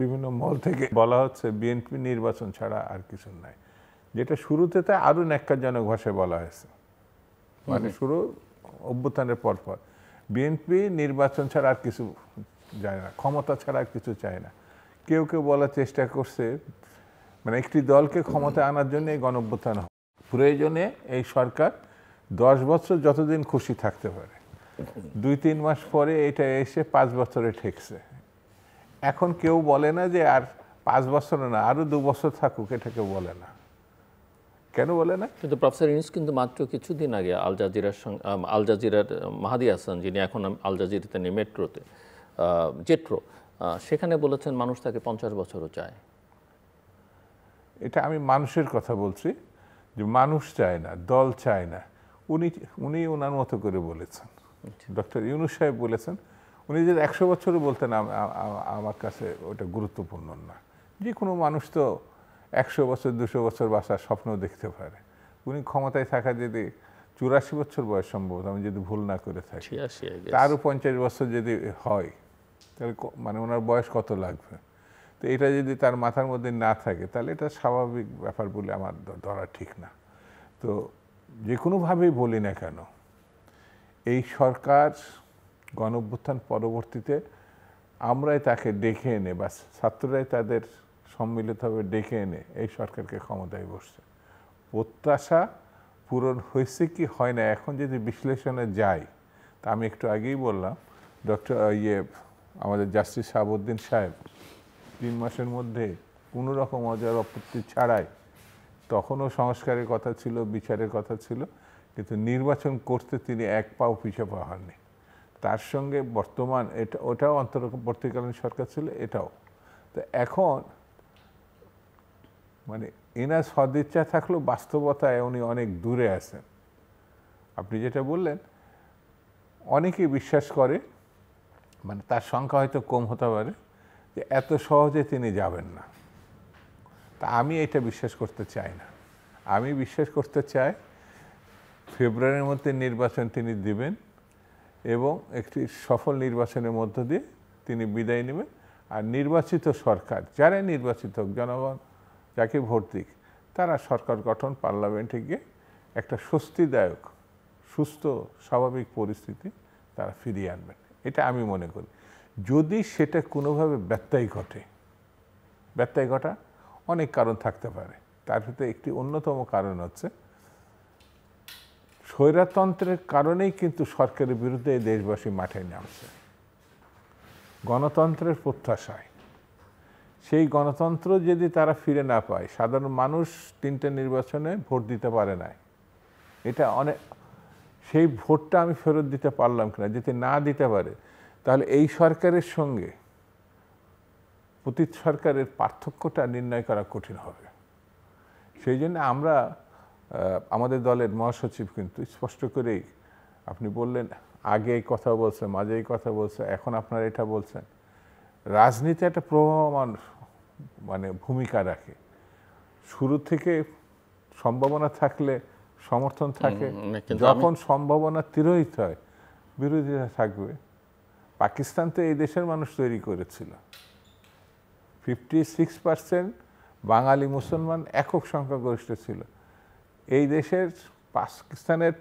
বিভিন্ন মহল থেকে বলা হচ্ছে বিএনপি নির্বাচন ছাড়া আর কিছু নাই। যেটা শুরুতে তাই আরও ন্যাক্কারজনক ভাষায় বলা হয়েছে, মানে শুরু অভ্যুত্থানের পরপর বিএনপি নির্বাচন ছাড়া আর কিছু যায় না, ক্ষমতা ছাড়া আর কিছু চায় না। কেউ কেউ বলার চেষ্টা করছে মানে একটি দলকে ক্ষমতায় আনার জন্য এই গণঅভ্যুত্থান হয়, প্রয়োজনে এই সরকার 10 বছর যতদিন খুশি থাকতে পারে, 2-3 মাস পরে এটা এসে 5 বছরে ঠেকছে। এখন কেউ বলে না যে আর 5 বছর না আরো 2 বছর থাকুক, এটা কেউ বলে না। কেন বলে না? কিন্তু প্রফেসর ইউনূস কিন্তু মাত্র কিছুদিন আগে আল জাজিরার মাহাদি হাসান, যিনি এখন আল জাজিরাতে নেই মেট্রোতে জেট্রো, সেখানে বলেছেন মানুষ তাকে 50 বছরও চায়। এটা আমি মানুষের কথা বলছি, যে মানুষ চায় না, দল চায় না। উনি ওনার মতো করে বলেছেন, ডক্টর ইউনূস সাহেব বলেছেন। উনি যদি 100 বছরও বলতেন আমার কাছে ওটা গুরুত্বপূর্ণ না। যে কোনো মানুষ তো 100 বছর 200 বছর বাঁচার স্বপ্ন দেখতে পারে। উনি ক্ষমতায় থাকা যদি 84 বছর বয়স সম্ভবত, আমি যদি ভুল না করে থাকি, তারও 50 বছর যদি হয় তাহলে মানে ওনার বয়স কত লাগবে? তো এটা যদি তার মাথার মধ্যে না থাকে তাহলে এটা স্বাভাবিক ব্যাপার বলে আমার ধরা ঠিক না। তো যে কোনোভাবেই বলি না কেন, এই সরকার গণঅভ্যুত্থান পরবর্তীতে আমরাই তাকে ডেকে এনে বা ছাত্ররাই তাদের সম্মিলিতভাবে ডেকে এনে এই সরকারকে ক্ষমতায় বসছে। প্রত্যাশা পূরণ হয়েছে কি হয় না, এখন যদি বিশ্লেষণে যাই, তা আমি একটু আগেই বললাম আমাদের জাস্টিস শাহাবুদ্দিন সাহেব 3 মাসের মধ্যে কোনো রকম অজর আপত্তি ছাড়াই, তখনও সংস্কারের কথা ছিল, বিচারের কথা ছিল, কিন্তু নির্বাচন করতে তিনি এক পাও পিছু পা হননি। তার সঙ্গে বর্তমান ওটাও অন্তর্বর্তীকালীন সরকার ছিল, এটাও। তো এখন মানে এনার সদিচ্ছা থাকলেও বাস্তবতায় উনি অনেক দূরে আছেন। আপনি যেটা বললেন, অনেকেই বিশ্বাস করে, মানে তার সংখ্যা হয়তো কম হতে পারে, যে এত সহজে তিনি যাবেন না। তা আমি এটা বিশ্বাস করতে চাই না। আমি বিশ্বাস করতে চাই ফেব্রুয়ারির মধ্যে নির্বাচন তিনি দিবেন এবং একটি সফল নির্বাচনের মধ্য দিয়ে তিনি বিদায় নেবেন। আর নির্বাচিত সরকার, যারা নির্বাচিত হোক, জনগণ যাকে ভোট দিক, তারা সরকার গঠন, পার্লামেন্টে গিয়ে একটা স্বস্তিদায়ক সুস্থ স্বাভাবিক পরিস্থিতি তারা ফিরিয়ে আনবেন, এটা আমি মনে করি। যদি সেটা কোনোভাবে ব্যত্যয় ঘটা অনেক কারণ থাকতে পারে, তার ভিতরে একটি অন্যতম কারণ হচ্ছে স্বৈরতন্ত্রের কারণেই কিন্তু সরকারের বিরুদ্ধে এই দেশবাসী মাঠে নামছে গণতন্ত্রের প্রত্যাশায়। সেই গণতন্ত্র যদি তারা ফিরে না পায়, সাধারণ মানুষ 3টে নির্বাচনে ভোট দিতে পারে না, এটা সেই ভোটটা আমি ফেরত দিতে পারলাম কিনা, যদি না দিতে পারে তাহলে এই সরকারের সঙ্গে অতীত সরকারের পার্থক্যটা নির্ণয় করা কঠিন হবে। সেই জন্য আমরা আমাদের দলের মহাসচিব কিন্তু স্পষ্ট করেই, আপনি বললেন আগে এই কথা বলছে, মাঝে এই কথা বলছে, এখন আপনারা এটা বলছেন, রাজনীতি একটা প্রভাবমান মানে ভূমিকা রাখে। শুরু থেকে সম্ভাবনা থাকলে সমর্থন থাকে, যখন সম্ভাবনা তিরোহিত হয় বিরোধিতা থাকবে। পাকিস্তান তো এই দেশের মানুষ তৈরি করেছিল, 56% বাঙালি মুসলমান একক সংখ্যাগরিষ্ঠ ছিল। এই দেশের পাকিস্তানের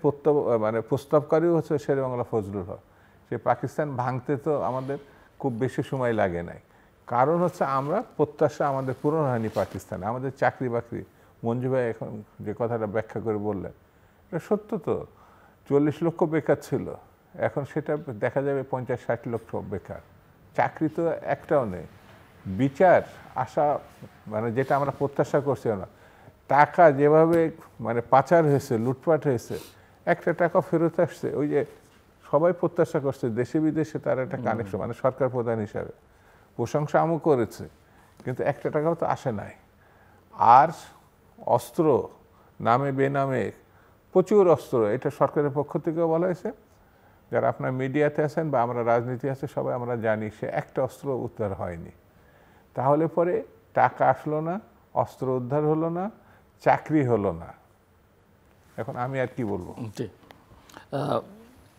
প্রস্তাবকারীও হচ্ছে শেরেবাংলা ফজলুল হক। সে পাকিস্তান ভাঙতে তো আমাদের খুব বেশি সময় লাগে নাই, কারণ হচ্ছে আমরা প্রত্যাশা আমাদের পূরণ হয়নি পাকিস্তানে। আমাদের চাকরি বাকরি, মঞ্জু ভাই এখন যে কথাটা ব্যাখ্যা করে বললেন, এটা সত্য তো। 40 লক্ষ বেকার ছিল, এখন সেটা দেখা যাবে 50-60 লক্ষ বেকার। চাকরি তো একটাও নেই। বিচার আশা মানে যেটা আমরা প্রত্যাশা করছি না, টাকা যেভাবে মানে পাচার হয়েছে, লুটপাট হয়েছে, একটা টাকা ফেরত আসছে। ওই যে সবাই প্রত্যাশা করছে দেশে বিদেশে তার একটা কানেকশন, মানে সরকার প্রধান হিসাবে প্রশংসা আমও করেছে, কিন্তু একটা টাকাও তো আসে নাই। আর অস্ত্র নামে বেনামে প্রচুর অস্ত্র, এটা সরকারের পক্ষ থেকেও বলা হয়েছে। যারা আপনার মিডিয়াতে আছেন বা আমরা রাজনীতি আছে সবাই আমরা জানি, সে একটা অস্ত্র উদ্ধার হয়নি। তাহলে পরে টাকা আসলো না, অস্ত্র উদ্ধার হলো না, চাকরি হলো না। এখন আমি আর কি বলবো?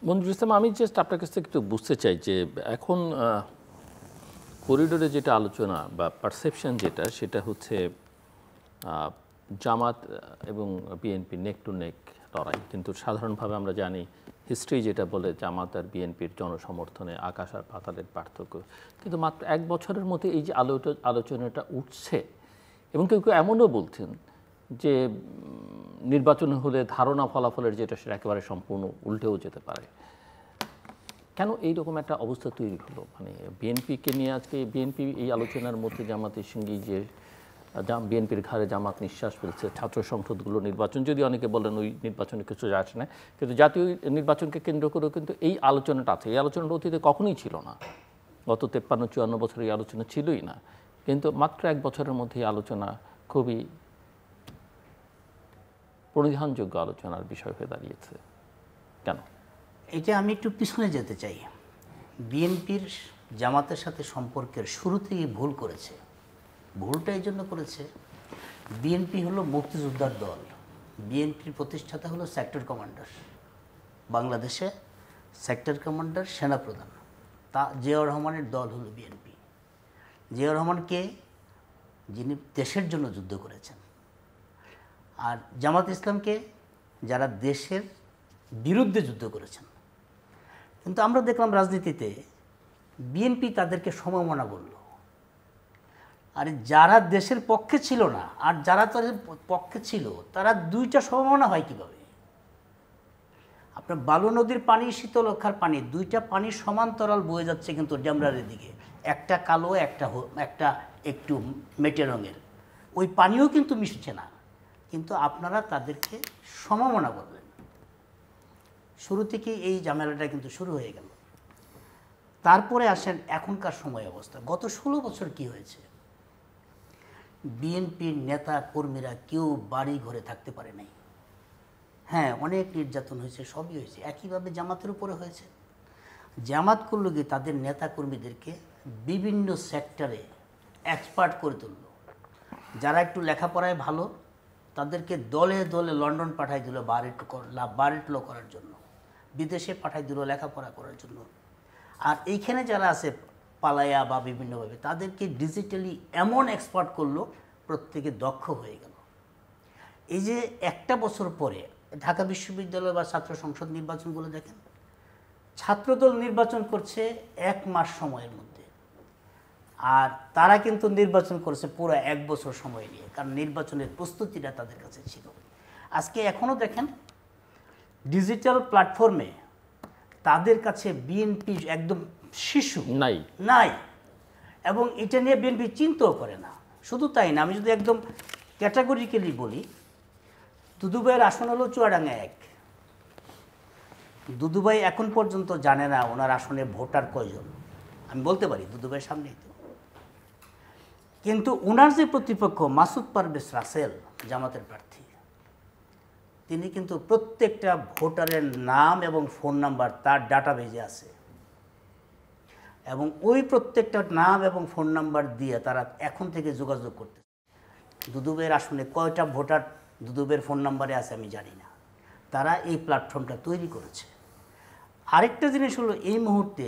মঞ্জুর ইসলাম, আমি জাস্ট আপনার কাছ থেকে একটু বুঝতে চাই যে এখন করিডোরে যেটা আলোচনা বা পারসেপশন যেটা, সেটা হচ্ছে জামাত এবং বিএনপি নেক টু নেক লড়াই, কিন্তু সাধারণভাবে আমরা জানি হিস্ট্রি যেটা বলে জামাত আর বিএনপির জনসমর্থনে আকাশ আর পাতালের পার্থক্য। কিন্তু মাত্র এক বছরের মধ্যে এই যে আলোচনাটা উঠছে, এবং কেউ কেউ এমনও বলছেন যে নির্বাচন হলে ধারণা ফলাফলের যেটা সেটা একেবারে সম্পূর্ণ উল্টেও যেতে পারে। কেন এইরকম একটা অবস্থা তৈরি হলো? মানে বিএনপিকে নিয়ে আজকে বিএনপি এই আলোচনার মধ্যে জামাতের সঙ্গে যে বিএনপির ঘাড়ে জামাত নিঃশ্বাস ফেলছে, ছাত্র সংসদগুলো নির্বাচন, যদি অনেকে বলেন ওই নির্বাচনে কিছু যায় আসে না, কিন্তু জাতীয় নির্বাচনকে কেন্দ্র করেও কিন্তু এই আলোচনাটা আছে। এই আলোচনাটা অতীতে কখনোই ছিল না, গত 53-54 বছর এই আলোচনা ছিলই না, কিন্তু মাত্র এক বছরের মধ্যে এই আলোচনা খুবই পরিধানযোগ্য আলোচনার বিষয় হয়ে দাঁড়িয়েছে। কেন? এটা আমি একটু পিছনে যেতে চাই। বিএনপির জামাতের সাথে সম্পর্কের শুরু থেকে ভুল করেছে। ভুলটা এই জন্য করেছে, বিএনপি হলো মুক্তিযোদ্ধার দল, বিএনপির প্রতিষ্ঠাতা হলো সেক্টর কমান্ডার, বাংলাদেশে সেক্টর কমান্ডার সেনাপ্রধান, তা জিয়াউর রহমানের দল হলো বিএনপি। জিয়াউর রহমানকে যিনি দেশের জন্য যুদ্ধ করেছেন, আর জামাত ইসলামকে যারা দেশের বিরুদ্ধে যুদ্ধ করেছেন। কিন্তু আমরা দেখলাম রাজনীতিতে বিএনপি তাদেরকে সমমনা বলল, আর যারা দেশের পক্ষে ছিল না আর যারা তাদের পক্ষে ছিল তারা দুইটা সমমনা হয় কিভাবে? আপনার বালু নদীর পানি, শীতলক্ষার পানি, দুইটা পানি সমান্তরাল বয়ে যাচ্ছে কিন্তু ডেমরারের দিকে, একটা কালো একটা একটু মেটে রঙের, ওই পানিও কিন্তু মিশছে না, কিন্তু আপনারা তাদেরকে সমমনা বললেন। শুরু থেকে এই ঝামেলাটা কিন্তু শুরু হয়ে গেল। তারপরে আসেন এখনকার সময় অবস্থা। গত 16 বছর কি হয়েছে? বিএনপির নেতা কর্মীরা কেউ বাড়ি ঘরে থাকতে পারে নাই। হ্যাঁ, অনেক নির্যাতন হয়েছে, সবই হয়েছে, একইভাবে জামাতের উপরে হয়েছে। জামাত করলো কি তাদের নেতা কর্মীদেরকে বিভিন্ন সেক্টরে এক্সপার্ট করে তুলল। যারা একটু লেখাপড়ায় ভালো তাদেরকে দলে দলে লন্ডন পাঠাই দিল বারেট ল করার জন্য, বিদেশে পাঠাই দিল লেখাপড়া করার জন্য। আর এইখানে যারা আছে পালায়া বা বিভিন্নভাবে, তাদেরকে ডিজিটালি এমন এক্সপার্ট করলো প্রত্যেকে দক্ষ হয়ে গেল। এই যে একটা বছর পরে ঢাকা বিশ্ববিদ্যালয় বা ছাত্র সংসদ নির্বাচনগুলো দেখেন, ছাত্রদল নির্বাচন করছে 1 মাস সময়ের মধ্যে, আর তারা কিন্তু নির্বাচন করেছে পুরো 1 বছর সময় নিয়ে, কারণ নির্বাচনের প্রস্তুতিটা তাদের কাছে ছিল। আজকে এখনও দেখেন ডিজিটাল প্ল্যাটফর্মে তাদের কাছে বিএনপি একদম শিশু নাই, এবং এটা নিয়ে বিএনপি চিন্তাও করে না। শুধু তাই না, আমি যদি একদম ক্যাটাগরিক্যালি বলি, দুদুভাইয়ের আসন হলো চুয়াডাঙ্গা 1। দুদুভাই এখন পর্যন্ত জানে না ওনার আসনে ভোটার কয়জন। আমি বলতে পারি দুদুভাইয়ের সামনেই তো, কিন্তু ওনার যে প্রতিপক্ষ মাসুদ পারভেজ রাসেল, জামাতের প্রার্থী, তিনি কিন্তু প্রত্যেকটা ভোটারের নাম এবং ফোন নাম্বার তার ডাটাবেজে আছে, এবং ওই প্রত্যেকটা নাম এবং ফোন নাম্বার দিয়ে তারা এখন থেকে যোগাযোগ করতে। দুদুবের আসনে কয়টা ভোটার দুদুবের ফোন নাম্বারে আছে আমি জানি না, তারা এই প্ল্যাটফর্মটা তৈরি করেছে। আরেকটা জিনিস হলো, এই মুহূর্তে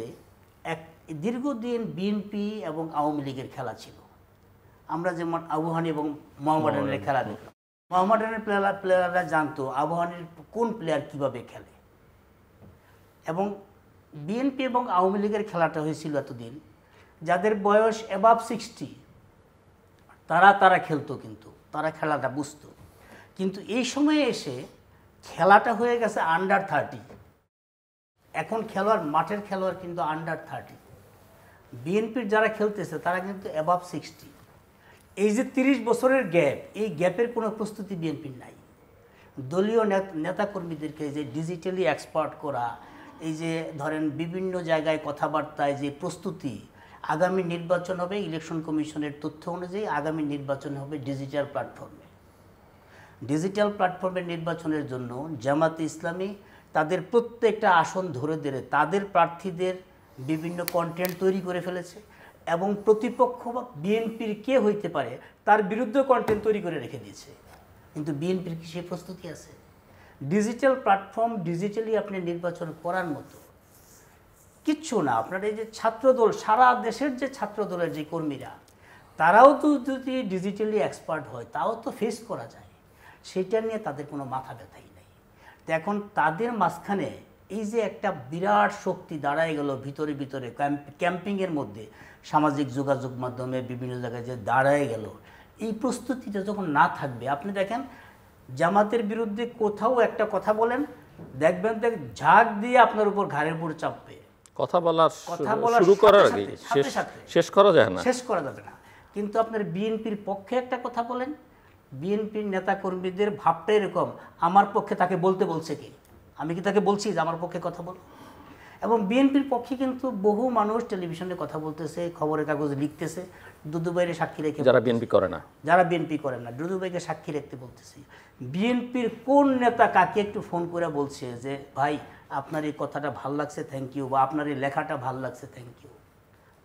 এক দীর্ঘদিন বিএনপি এবং আওয়ামী লীগের খেলা ছিল। আমরা যেমন আবু-হানি এবং মোহামেডানের খেলা দেখলাম, মোহামেডানের প্লেয়াররা জানতো আবু-হানির কোন প্লেয়ার কিভাবে খেলে, এবং বিএনপি এবং আওয়ামী লীগের খেলাটা হয়েছিল এতদিন যাদের বয়স অ্যাবাভ 60 তারা খেলতো, কিন্তু তারা খেলাটা বুঝতো। কিন্তু এই সময়ে এসে খেলাটা হয়ে গেছে আন্ডার 30। এখন খেলোয়াড়, মাঠের খেলোয়াড় কিন্তু আন্ডার 30। বিএনপির যারা খেলতেছে তারা কিন্তু অ্যাবাভ 60। এই যে 30 বছরের গ্যাপ, এই গ্যাপের কোনো প্রস্তুতি বিএনপির নাই। দলীয় নেতাকর্মীদেরকে যে ডিজিটালি এক্সপার্ট করা, এই যে ধরেন বিভিন্ন জায়গায় কথাবার্তায় যে প্রস্তুতি, আগামী নির্বাচন হবে ইলেকশন কমিশনের তথ্য অনুযায়ী, আগামী নির্বাচন হবে ডিজিটাল প্ল্যাটফর্মে। ডিজিটাল প্ল্যাটফর্মের নির্বাচনের জন্য জামাতে ইসলামী তাদের প্রত্যেকটা আসন ধরে ধরে তাদের প্রার্থীদের বিভিন্ন কন্টেন্ট তৈরি করে ফেলেছে, এবং প্রতিপক্ষ বা বিএনপির কে হইতে পারে তার বিরুদ্ধে কন্টেন্ট তৈরি করে রেখে দিয়েছে। কিন্তু বিএনপির কি সেই প্রস্তুতি আছে? ডিজিটাল প্ল্যাটফর্ম, ডিজিটালি আপনি নির্বাচন করার মতো কিচ্ছু না। আপনার এই যে ছাত্রদল, সারা দেশের যে ছাত্রদলের যে কর্মীরা, তারাও তো যদি ডিজিটালি এক্সপার্ট হয় তাও তো ফেস করা যায়। সেটা নিয়ে তাদের কোনো মাথা ব্যথাই নেই। তো এখন তাদের মাঝখানে এই যে একটা বিরাট শক্তি দাঁড়ায় গেল ভিতরে ভিতরে ক্যাম্পিংয়ের মধ্যে, সামাজিক যোগাযোগ মাধ্যমে বিভিন্ন জায়গায় যে দাঁড়ায় গেল, এই প্রস্তুতিটা যখন না থাকবে, আপনি দেখেন জামাতের বিরুদ্ধে কোথাও একটা কথা বলেন, দেখবেন ঝাঁক দিয়ে আপনার উপর ঘাড়ের উপর চাপবে। কথা বলার শুরু সাথে করার সাথে, আগে সাথে সাথে শেষ করা যায় না। শেষ করা যাবে না। কিন্তু আপনার বিএনপির পক্ষে একটা কথা বলেন, বিএনপির নেতাকর্মীদের ভাবটা এরকম, আমার পক্ষে তাকে বলতে বলছে কি, আমি কি তাকে বলছি যে আমার পক্ষে কথা বল? এবং বিএনপির পক্ষে কিন্তু বহু মানুষ টেলিভিশনে কথা বলতেছে, খবরের কাগজে লিখতেছে, দুদুভাইয়ের সাক্ষী রেখে, যারা বিএনপি করে না, যারা বিএনপি করেন না, দুদুভাইকে সাক্ষী রাখতে বলতেছি। বিএনপির কোন নেতা কাকে একটু ফোন করে বলছে যে ভাই আপনার এই কথাটা ভাল লাগছে, থ্যাংক ইউ, বা আপনার এই লেখাটা ভাল লাগছে, থ্যাংক ইউ?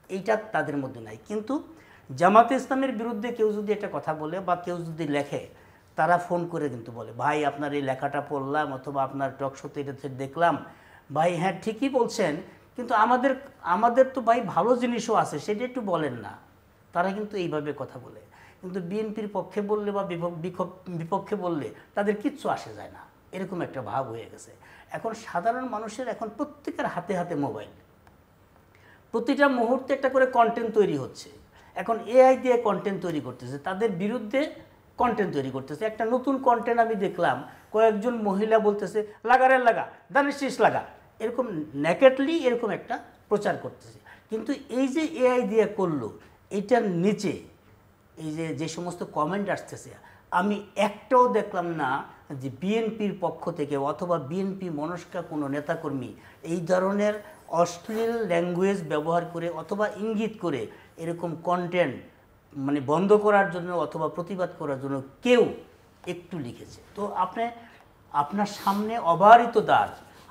এইটা তাদের মধ্যে নাই। কিন্তু জামাতে ইসলামের বিরুদ্ধে কেউ যদি একটা কথা বলে বা কেউ যদি লেখে, তারা ফোন করে কিন্তু বলে ভাই আপনার এই লেখাটা পড়লাম, অথবা আপনার টক শোতে এটাতে দেখলাম, ভাই হ্যাঁ ঠিকই বলছেন, কিন্তু আমাদের তো ভাই ভালো জিনিসও আছে, সেটা একটু বলেন না। তারা কিন্তু এইভাবে কথা বলে। কিন্তু বিএনপির পক্ষে বললে বা বিপক্ষে বললে তাদের কিচ্ছু আসে যায় না, এরকম একটা ভাব হয়ে গেছে। এখন সাধারণ মানুষের এখন প্রত্যেকের হাতে হাতে মোবাইল, প্রতিটা মুহূর্তে একটা করে কন্টেন্ট তৈরি হচ্ছে। এখন এআই দিয়ে কন্টেন্ট তৈরি করতেছে, তাদের বিরুদ্ধে কন্টেন্ট তৈরি করতেছে। একটা নতুন কন্টেন্ট আমি দেখলাম, কয়েকজন মহিলা বলতেছে লাগারের লাগা, দানের শীষ লাগা, এরকম নেকেটলি এরকম একটা প্রচার করতেছে। কিন্তু এই যে এআই দিয়ে করলো, এটার নিচে এই যে সমস্ত কমেন্ট আসতেছে, আমি একটাও দেখলাম না যে বিএনপির পক্ষ থেকে অথবা বিএনপি মনস্কা কোনো নেতাকর্মী এই ধরনের অশ্লীল ল্যাঙ্গুয়েজ ব্যবহার করে অথবা ইঙ্গিত করে এরকম কন্টেন্ট মানে বন্ধ করার জন্য অথবা প্রতিবাদ করার জন্য কেউ একটু লিখেছে। তো আপনার সামনে অবারিত দ্বার,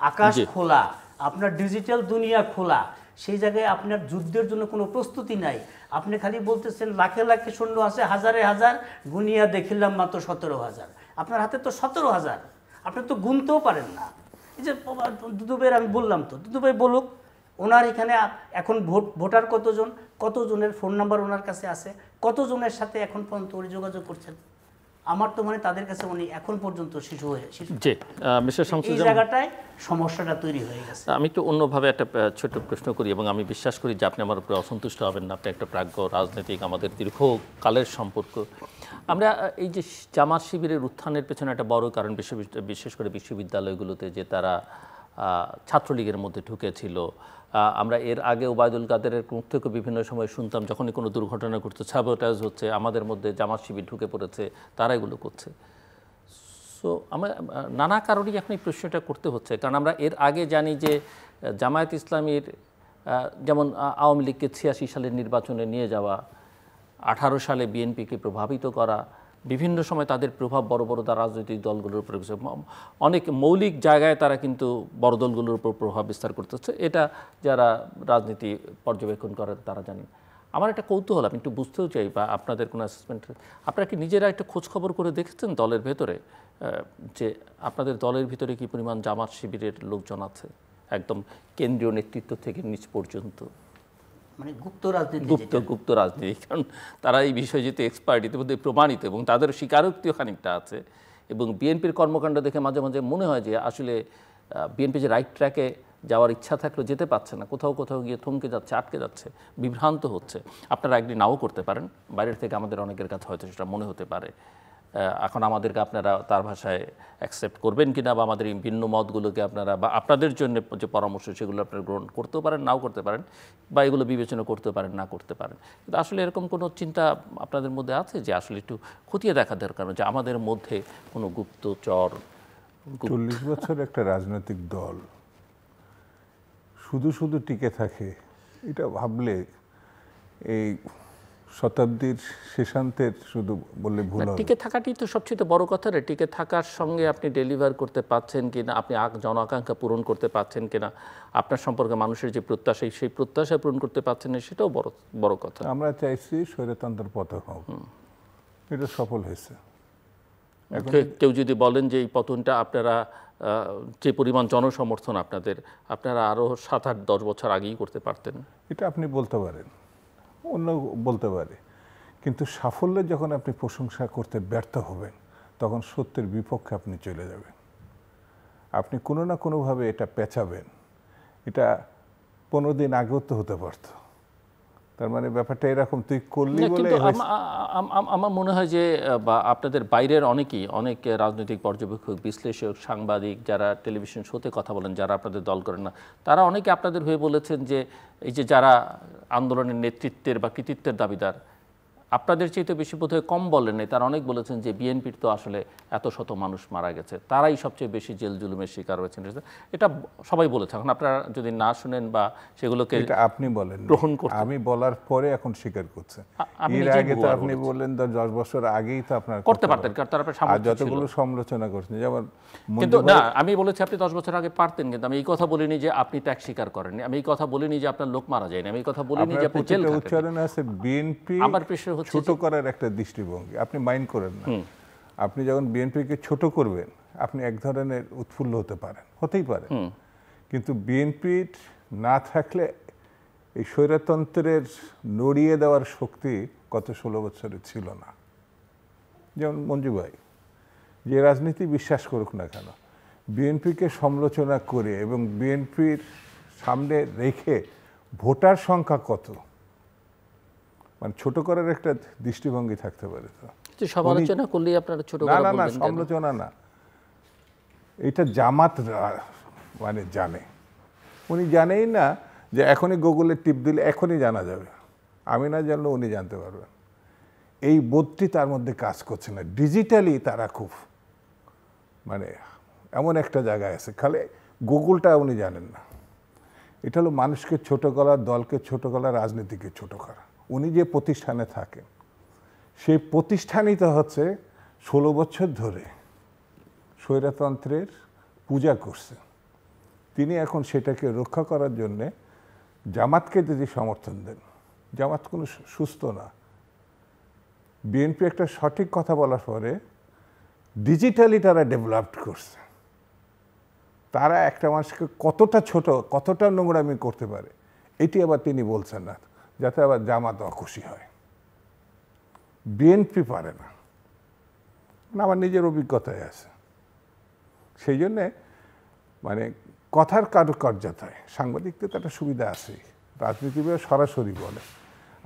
আকাশ খোলা, আপনার ডিজিটাল দুনিয়া খোলা, সেই জায়গায় আপনার যুদ্ধের জন্য কোনো প্রস্তুতি নাই। আপনি খালি বলতেছেন লাখে লাখে সৈন্য আছে, হাজারে হাজার, গুনিয়া দেখিলাম মাত্র 17,000। আপনার হাতে তো 17,000, আপনি তো গুনতেও পারেন না। এই যে দুদুভাইয়ের আমি বললাম, তো দুদুভাই বলুক ওনার এখানে এখন ভোটার কতজনের ফোন নাম্বার ওনার কাছে আছে, কতজনের সাথে এখন পর্যন্ত উনি যোগাযোগ করছেন। আমার তো মানে তাদের কাছে উনি এখন পর্যন্ত শিশু এই জায়গাটায় সমস্যাটা তৈরি হয়ে গেছে। আমি একটু অন্যভাবে একটা ছোট প্রশ্ন করি, এবং আমি বিশ্বাস করি যে আপনি আমার উপরে অসন্তুষ্ট হবেন না। আপনি একটা প্রাজ্ঞ রাজনৈতিক, আমাদের দীর্ঘকালের সম্পর্ক। আমরা এই যে জামাত শিবিরের উত্থানের পেছনে একটা বড় কারণ বিশেষ করে বিশ্ববিদ্যালয়গুলোতে যে তারা ছাত্রলীগের মধ্যে ঢুকেছিল। আমরা এর আগে ওবায়দুল কাদেরের মুখ থেকে বিভিন্ন সময় শুনতাম যখনই কোনো দুর্ঘটনা ঘটছে, সাবোটাজ হচ্ছে, আমাদের মধ্যে জামাত শিবির ঢুকে পড়েছে, তারা এগুলো করছে। সো আমরা নানা কারণেই এখন এই প্রশ্নটা করতে হচ্ছে, কারণ আমরা এর আগে জানি যে জামায়াত ইসলামীর যেমন আওয়ামী লীগকে 86 সালের নির্বাচনে নিয়ে যাওয়া, 18 সালে বিএনপিকে প্রভাবিত করা, বিভিন্ন সময় তাদের প্রভাব বড় বড় রাজনৈতিক দলগুলোর উপর, অনেক মৌলিক জায়গায় তারা কিন্তু বড় দলগুলোর উপর প্রভাব বিস্তার করতেছে। এটা যারা রাজনীতি পর্যবেক্ষণ করেন তারা জানেন। আমার একটা কৌতূহল, আমি একটু বুঝতেও চাই, বা আপনাদের কোনো অ্যাসেসমেন্ট, আপনারা কি নিজেরা একটা খোঁজখবর করে দেখেছেন দলের ভেতরে যে আপনাদের দলের ভিতরে কি পরিমাণ জামাত শিবিরের লোকজন আছে, একদম কেন্দ্রীয় নেতৃত্ব থেকে নিচ পর্যন্ত? মানে গুপ্ত রাজনীতি, গুপ্ত রাজনীতি, কারণ তারা এই বিষয়ে যেহেতু এক্সপার্ট, ইতিমধ্যে প্রমাণিত, এবং তাদের স্বীকারোক্তিও খানিকটা আছে। এবং বিএনপির কর্মকাণ্ড দেখে মাঝে মাঝে মনে হয় যে আসলে বিএনপি যে রাইট ট্র্যাকে যাওয়ার ইচ্ছা থাকলেও যেতে পারছে না, কোথাও কোথাও গিয়ে থমকে যাচ্ছে, আটকে যাচ্ছে, বিভ্রান্ত হচ্ছে। আপনারা একদিন নাও করতে পারেন, বাইরের থেকে আমাদের অনেকের কাছে হয়তো সেটা মনে হতে পারে। এখন আমাদেরকে আপনারা তার ভাষায় অ্যাকসেপ্ট করবেন কিনা, বা আমাদের এই ভিন্ন মতগুলোকে আপনারা, বা আপনাদের জন্য যে পরামর্শ সেগুলো আপনারা গ্রহণ করতেও পারেন, নাও করতে পারেন, বা এগুলো বিবেচনা করতে পারেন, না করতে পারেন। কিন্তু আসলে এরকম কোনো চিন্তা আপনাদের মধ্যে আছে যে আসলে একটু খতিয়ে দেখা দরকার, যে আমাদের মধ্যে কোনো গুপ্তচর, 40 বছর একটা রাজনৈতিক দল শুধু শুধু টিকে থাকে, এটা ভাবলে এই শতাব্দীর শেষান্তের শুধু বললে ভুল হবে। টিকে থাকাটি তো সবচেয়ে বড় কথা রে। টিকে থাকার সঙ্গে আপনি ডেলিভার করতে পারছেন কিনা, আপনি জন আকাঙ্ক্ষা পূরণ করতে পারছেন কিনা, আপনার সম্পর্কে মানুষের যে প্রত্যাশা, সেই প্রত্যাশা পূরণ করতে পারছেন না, সেটাও বড় কথা। আমরা চাইছি স্বৈরতন্ত্রের পতন হোক, এটা সফল হয়েছে। কেউ যদি বলেন যে এই পতনটা আপনারা যে পরিমাণ জনসমর্থন আপনারা আরও 7-8-10 বছর আগেই করতে পারতেন, এটা আপনি বলতে পারেন, অন্য বলতে পারে, কিন্তু সাফল্যের যখন আপনি প্রশংসা করতে ব্যর্থ হবেন তখন সত্যের বিপক্ষে আপনি চলে যাবেন। আপনি কোনো না কোনোভাবে এটা পেঁচাবেন। এটা 15 দিন আগেও তো হতে পারতো। তার মানে ব্যাপারটা এরকম, তুই করলি বলে। আমার মনে হয় যে বা আপনাদের বাইরের অনেক রাজনৈতিক পর্যবেক্ষক, বিশ্লেষক, সাংবাদিক যারা টেলিভিশন শোতে কথা বলেন, যারা আপনাদের দল করেন না, তারা অনেকে আপনাদের হয়ে বলেছেন যে এই যে যারা আন্দোলনের নেতৃত্বের বা কৃতিত্বের দাবিদার, আপনাদের চেয়ে তো বেশি বোধহয় কম বলেন নাই, তারা অনেক বলেছেন যে বিএনপির তো আসলে এত শত মানুষ মারা গেছে, তারাই সবচেয়ে বেশি জেল জুলুমের শিকার হয়েছেন। এটা সবাই বলেছে। এখন আপনারা যদি না শুনেন বা সেগুলোকে এটা আপনি বলেন, গ্রহণ করতে, আমি বলার পরে এখন স্বীকার করছে। এর আগে তো আপনি বললেন 10 বছর আগেই তো আপনার করতে পারতেন, কারণ তার আপনার সামর্থ্য ছিল। যতগুলো সমালোচনা করছেন, যেমন কিন্তু না, আমি বলেছি আপনি 10 বছর আগে পারতেন, কিন্তু আমি এই কথা বলিনি যে আপনি ত্যাগ স্বীকার করেননি, আমি এই কথা বলিনি যে আপনার লোক মারা যায়নি, আমি এই কথা বলিনি যে আপনি জেল খাটেন। উচ্চারণ আছে বিএনপি আমার প্রশ্ন হচ্ছে ছোট করার একটা দৃষ্টিভঙ্গি, আপনি মাইন্ড করেন না। আপনি যখন বিএনপিকে ছোট করবেন, আপনি এক ধরনের উৎফুল্ল হতে পারেন, হতেই পারে, কিন্তু বিএনপি না থাকলে এই স্বৈরতন্ত্রের নড়িয়ে দেওয়ার শক্তি গত 16 বছরে ছিল না। যেমন মঞ্জু ভাই যে রাজনীতি বিশ্বাস করুক না কেন, বিএনপিকে সমালোচনা করে এবং বিএনপির সামনে রেখে ভোটার সংখ্যা কত, মানে ছোট করার একটা দৃষ্টিভঙ্গি থাকতে পারে। তো সমালোচনা করলে আপনারা ছোট না না না, সমালোচনা না, এটা জামাত মানে জানে, উনি জানেই না যে এখনই গুগলে টিপ দিলে এখনই জানা যাবে, আমি না জানলেও উনি জানতে পারবেন। এই বোধটি তার মধ্যে কাজ করছে না। ডিজিটালি তারা খুব মানে এমন একটা জায়গায় আছে, খালি গুগলটা উনি জানেন না। এটা হলো মানুষকে ছোট করা, দলকে ছোট করা, রাজনীতিকে ছোট করা। উনি যে প্রতিষ্ঠানে থাকেন, সেই প্রতিষ্ঠানই তো হচ্ছে 16 বছর ধরে স্বৈরতন্ত্রের পূজা করছে। তিনি এখন সেটাকে রক্ষা করার জন্যে জামাতকে যদি সমর্থন দেন, জামাত কোনো সুস্থ না। বিএনপি একটা সঠিক কথা বলার পরে ডিজিটালি তারা ডেভেলপড করছে। তারা একটা মানুষকে কতটা ছোট, কতটা নোংরামি করতে পারে, এটি আবার তিনি বলছেন না, যাতে আবার জামাত অখুশি হয়। বিএনপি পারে না, আমার নিজের অভিজ্ঞতায় আছে। সেই জন্যে মানে কথার কারুকার্যতায় সাংবাদিকদের তো একটা সুবিধা আছে, রাজনীতিবিদ সরাসরি বলে,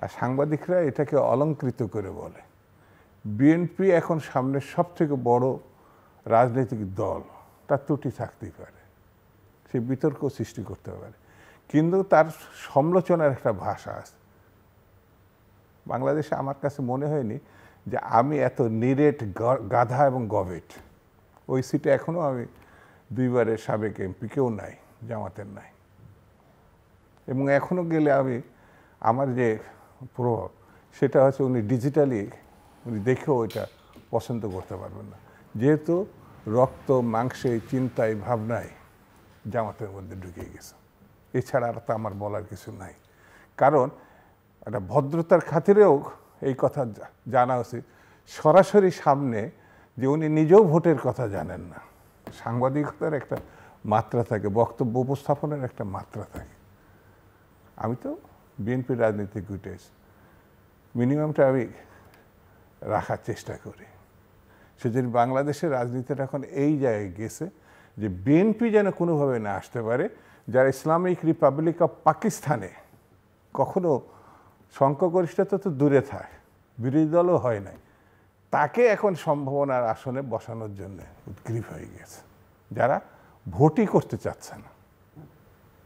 আর সাংবাদিকরা এটাকে অলংকৃত করে বলে। বিএনপি এখন সামনের সবথেকে বড় রাজনৈতিক দল, তার ত্রুটি থাকতেই পারে, সে বিতর্ক সৃষ্টি করতে পারে, কিন্তু তার সমালোচনার একটা ভাষা আছে। বাংলাদেশে আমার কাছে মনে হয়নি যে আমি এত নিরেট গাধা এবং গবেট। ওই সিটে এখনও আমি 2 বারের সাবেক এমপি, কেউ নাই, জামাতের নাই, এবং এখনও গেলে আমি আমার যে প্রভাব সেটা হচ্ছে উনি ডিজিটালি উনি দেখেও ওইটা পছন্দ করতে পারবেন না, যেহেতু রক্ত মাংসে চিন্তায় ভাবনায় জামাতের মধ্যে ঢুকে গেছে। এছাড়া আর তো আমার বলার কিছু নাই। কারণ একটা ভদ্রতার খাতিরেও এই কথা জানা উচিত, সরাসরি সামনে যে উনি নিজেও ভোটের কথা জানেন না। সাংবাদিকতার একটা মাত্রা থাকে, বক্তব্য উপস্থাপনের একটা মাত্রা থাকে। আমি তো বিএনপির রাজনীতি ঘুটেছি, মিনিমামটা আমি রাখার চেষ্টা করি। সেজন্য বাংলাদেশের রাজনীতিটা এখন এই জায়গায় গেছে যে বিএনপি যেন কোনোভাবে না আসতে পারে, যারা ইসলামিক রিপাবলিক অফ পাকিস্তানে কখনো সংখ্যাগরিষ্ঠতা তো দূরে থাকে, বিরোধী দলও হয় নাই, তাকে এখন সম্ভাবনার আসনে বসানোর জন্য উদ্গ্রীব হয়ে গেছে, যারা ভোটই করতে চাচ্ছে না।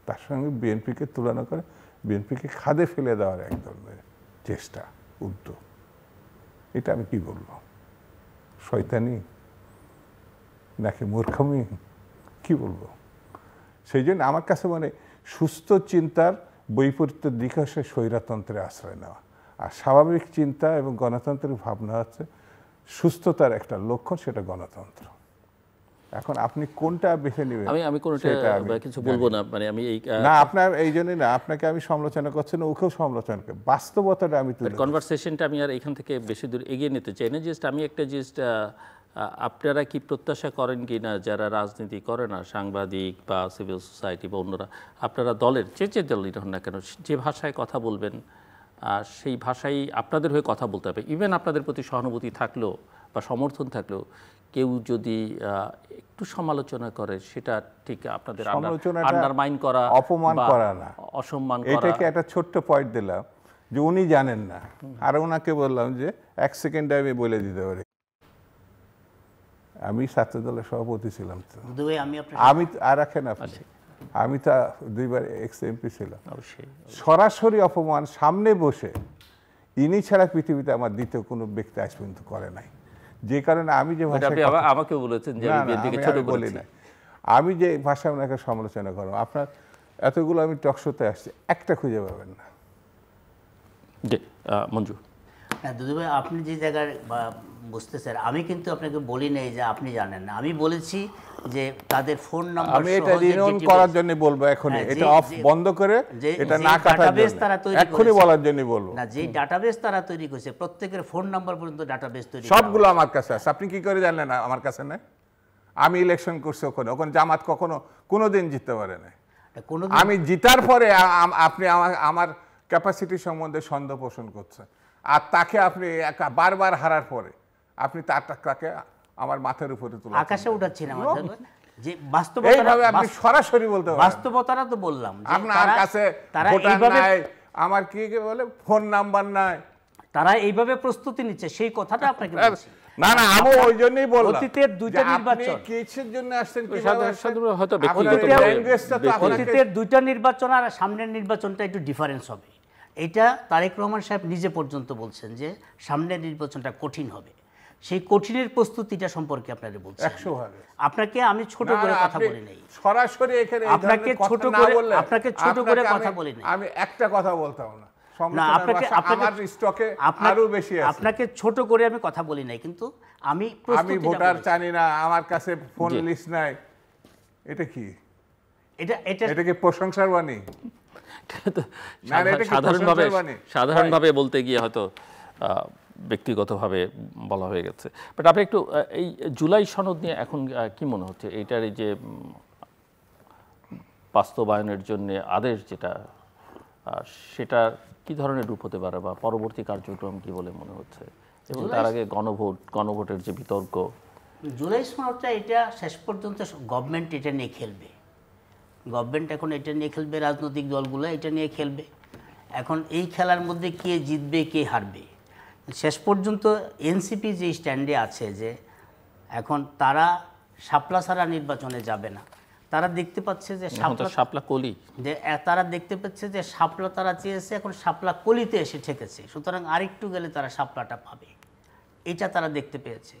তার সঙ্গে বিএনপিকে তুলনা করে বিএনপিকে খাদে ফেলে দেওয়ার এক ধরনের চেষ্টা, উদ্যোগ। এটা আমি কি বলবো, শয়তানি নাকি মূর্খামি, কি বলবো? সেই জন্য আমার কাছে মানে সুস্থ চিন্তার বৈপরীত্য দিক হচ্ছে স্বৈরতন্ত্রে আশ্রয় নেওয়া, আর স্বাভাবিক চিন্তা এবং গণতন্ত্রের ভাবনা হচ্ছে সুস্থতার একটা লক্ষণ, সেটা গণতন্ত্র। এখন আপনি কোনটা বেছে নেবেন, আমি কোনটা কিছু বলবো না, মানে আমি এই না আপনার এই জন্যই না, আপনাকে আমি সমালোচনা করছি না, ওকেও সমালোচনা করি, বাস্তবতাটা আমি তুলে কনভারসেশনটা আমি আর এখান থেকে বেশি দূর এগিয়ে নিতে চাই না। জাস্ট আমি একটা আপনারা কি প্রত্যাশা করেন কি না, যারা রাজনীতি করে না, সাংবাদিক বা সিভিল সোসাইটি বা অন্যরা, আপনারা দলের যে দলই হন না কেন, যে ভাষায় কথা বলবেন সেই ভাষায় আপনাদের হয়ে কথা বলতে হবে। ইভেন আপনাদের প্রতি সহানুভূতি থাকলেও বা সমর্থন থাকলেও কেউ যদি একটু সমালোচনা করে সেটা ঠিক আপনাদের আন্ডারমাইন করা, অপমান করা না, অসম্মান করা। এটাকে একটা ছোট্ট পয়েন্ট দিলাম যে উনি জানেন না, আর ওনাকে বললাম যে 1 সেকেন্ডে আমি বলে দিতে পারি। আমি ছাত্র দলের সভাপতি ছিলাম, তো আমি আর রাখেন আপনি, আমি তা 2 বার এক্স এমপি ছিলাম। সরাসরি অপমান সামনে বসে ইনি ছাড়া পৃথিবীতে আমার দ্বিতীয় কোনো ব্যক্তি আজ পর্যন্ত করে নাই। যে কারণে আমি যে ভাষায় আমাকে বলেছেন যে আমি ছোট বলি না, আমি যে ভাষায় ওনাকে সমালোচনা করব, আপনার এতগুলো আমি টকশোতে আসছি, একটা খুঁজে পাবেন না। জি মঞ্জু। হ্যাঁ দুদু ভাই, আপনি যে জায়গায় বুঝতেছেন, আমি কিন্তু আপনাকে বলি নাই যে আপনি জানেন না। আমি বলেছি যে তাদের ফোন নাম্বার আমি এটা রিনিউন করার জন্য বলবো এখনই, এটা অফ বন্ধ করে এটা না কাটার জন্য এখনই বলার জন্য বলবো। না, যে ডাটাবেস তারা তৈরি করেছে, প্রত্যেকের ফোন নাম্বার পর্যন্ত ডাটাবেস তৈরি, সবগুলো আমার কাছে আছে। আপনি কি করে জানলেন আমার কাছে নাই? আমি ইলেকশন করছি ওখানে, ওখানে জামাত কখনো কোনোদিন জিততে পারে না। আমি জিতার পরে আপনি আমার ক্যাপাসিটি সম্বন্ধে সন্দেহ পোষণ করছেন, আর তাকে আপনি বারবার হারার পরে আপনি তাকে আমার মাথার উপরে তুলে আকাশে উঠাচ্ছেন। যে বাস্তবতা আপনি সরাসরি বলতে পারেন, বাস্তবতাটা তো বললাম যে আপনার কাছে ভোটার নাই, আমার কি বলে ফোন নাম্বার নাই, তারা এইভাবে প্রস্তুতি নিচ্ছে, সেই কথাটা আপনাকে বলছি। না না, আমি ওই জন্যই বললাম অতীতের দুইটা নির্বাচন, কিসের জন্য আসছেন, অতীতের দুইটা নির্বাচন আর সামনের নির্বাচনটা একটু ডিফারেন্স হবে। এটা তারেক রহমান সাহেব নিজে পর্যন্ত বলছেন যে সামনের নির্বাচনটা কঠিন হবে। সেই কঠিনের প্রস্তুতিটা সম্পর্কে আপনাদের বলছি। আপনাকে আমি ছোট করে কথা বলি নাই, সরাসরি এখানে আপনাকে ছোট করে কথা বলি নাই। আমি একটা কথা বলতাম না, আপনাকে ছোট করে আমি কথা বলি নাই, কিন্তু আমি ভোটার জানি না, আমার কাছে ফোন লিস্ট নাই। এটা কি? এটা কি প্রশংসার বাণী? সাধারণভাবে বলতে গিয়ে হয়তো ব্যক্তিগতভাবে বলা হয়ে গেছে। বাট আপনি একটু এই জুলাই সনদ নিয়ে এখন কি মনে হচ্ছে, এইটার এই যে বাস্তবায়নের জন্য আদেশ যেটা, সেটা কি ধরনের রূপ হতে পারে বা পরবর্তী কার্যক্রম কি বলে মনে হচ্ছে, এবং তার আগে গণভোটের যে বিতর্ক? জুলাই সনদটা এটা শেষ পর্যন্ত গভর্নমেন্ট এটা নিয়ে খেলবে। গভর্নমেন্ট এখন এটা নিয়ে খেলবে, রাজনৈতিক দলগুলো এটা নিয়ে খেলবে। এখন এই খেলার মধ্যে কে জিতবে কে হারবে, শেষ পর্যন্ত এনসিপি যে স্ট্যান্ডে আছে যে এখন তারা শাপলা ছাড়া নির্বাচনে যাবে না। তারা দেখতে পাচ্ছে যে শাপলা কলি, যে তারা দেখতে পাচ্ছে যে শাপলা তারা চেয়েছে, এখন শাপলা কলিতে এসে ঠেকেছে, সুতরাং আরেকটু গেলে তারা শাপলাটা পাবে, এটা তারা দেখতে পেয়েছে।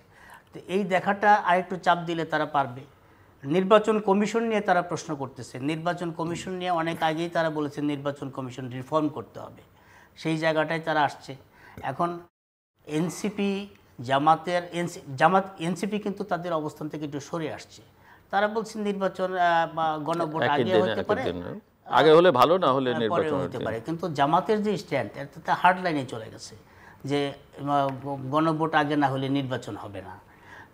তো এই দেখাটা আরেকটু চাপ দিলে তারা পারবে। নির্বাচন কমিশন নিয়ে তারা প্রশ্ন করতেছে, নির্বাচন কমিশন নিয়ে অনেক আগেই তারা বলেছে নির্বাচন কমিশন রিফর্ম করতে হবে, সেই জায়গাটায় তারা আসছে। এখন এনসিপি এনসিপি কিন্তু তাদের অবস্থান থেকে একটু সরে আসছে। তারা বলছে নির্বাচন বা গণভোট আগে হতে পারে, আগে হলে ভালো, না হলে নির্বাচন হতে পারে, কিন্তু জামাতের যে স্ট্যান্ড এটা হার্ড লাইনে চলে গেছে যে গণভোট আগে না হলে নির্বাচন হবে না।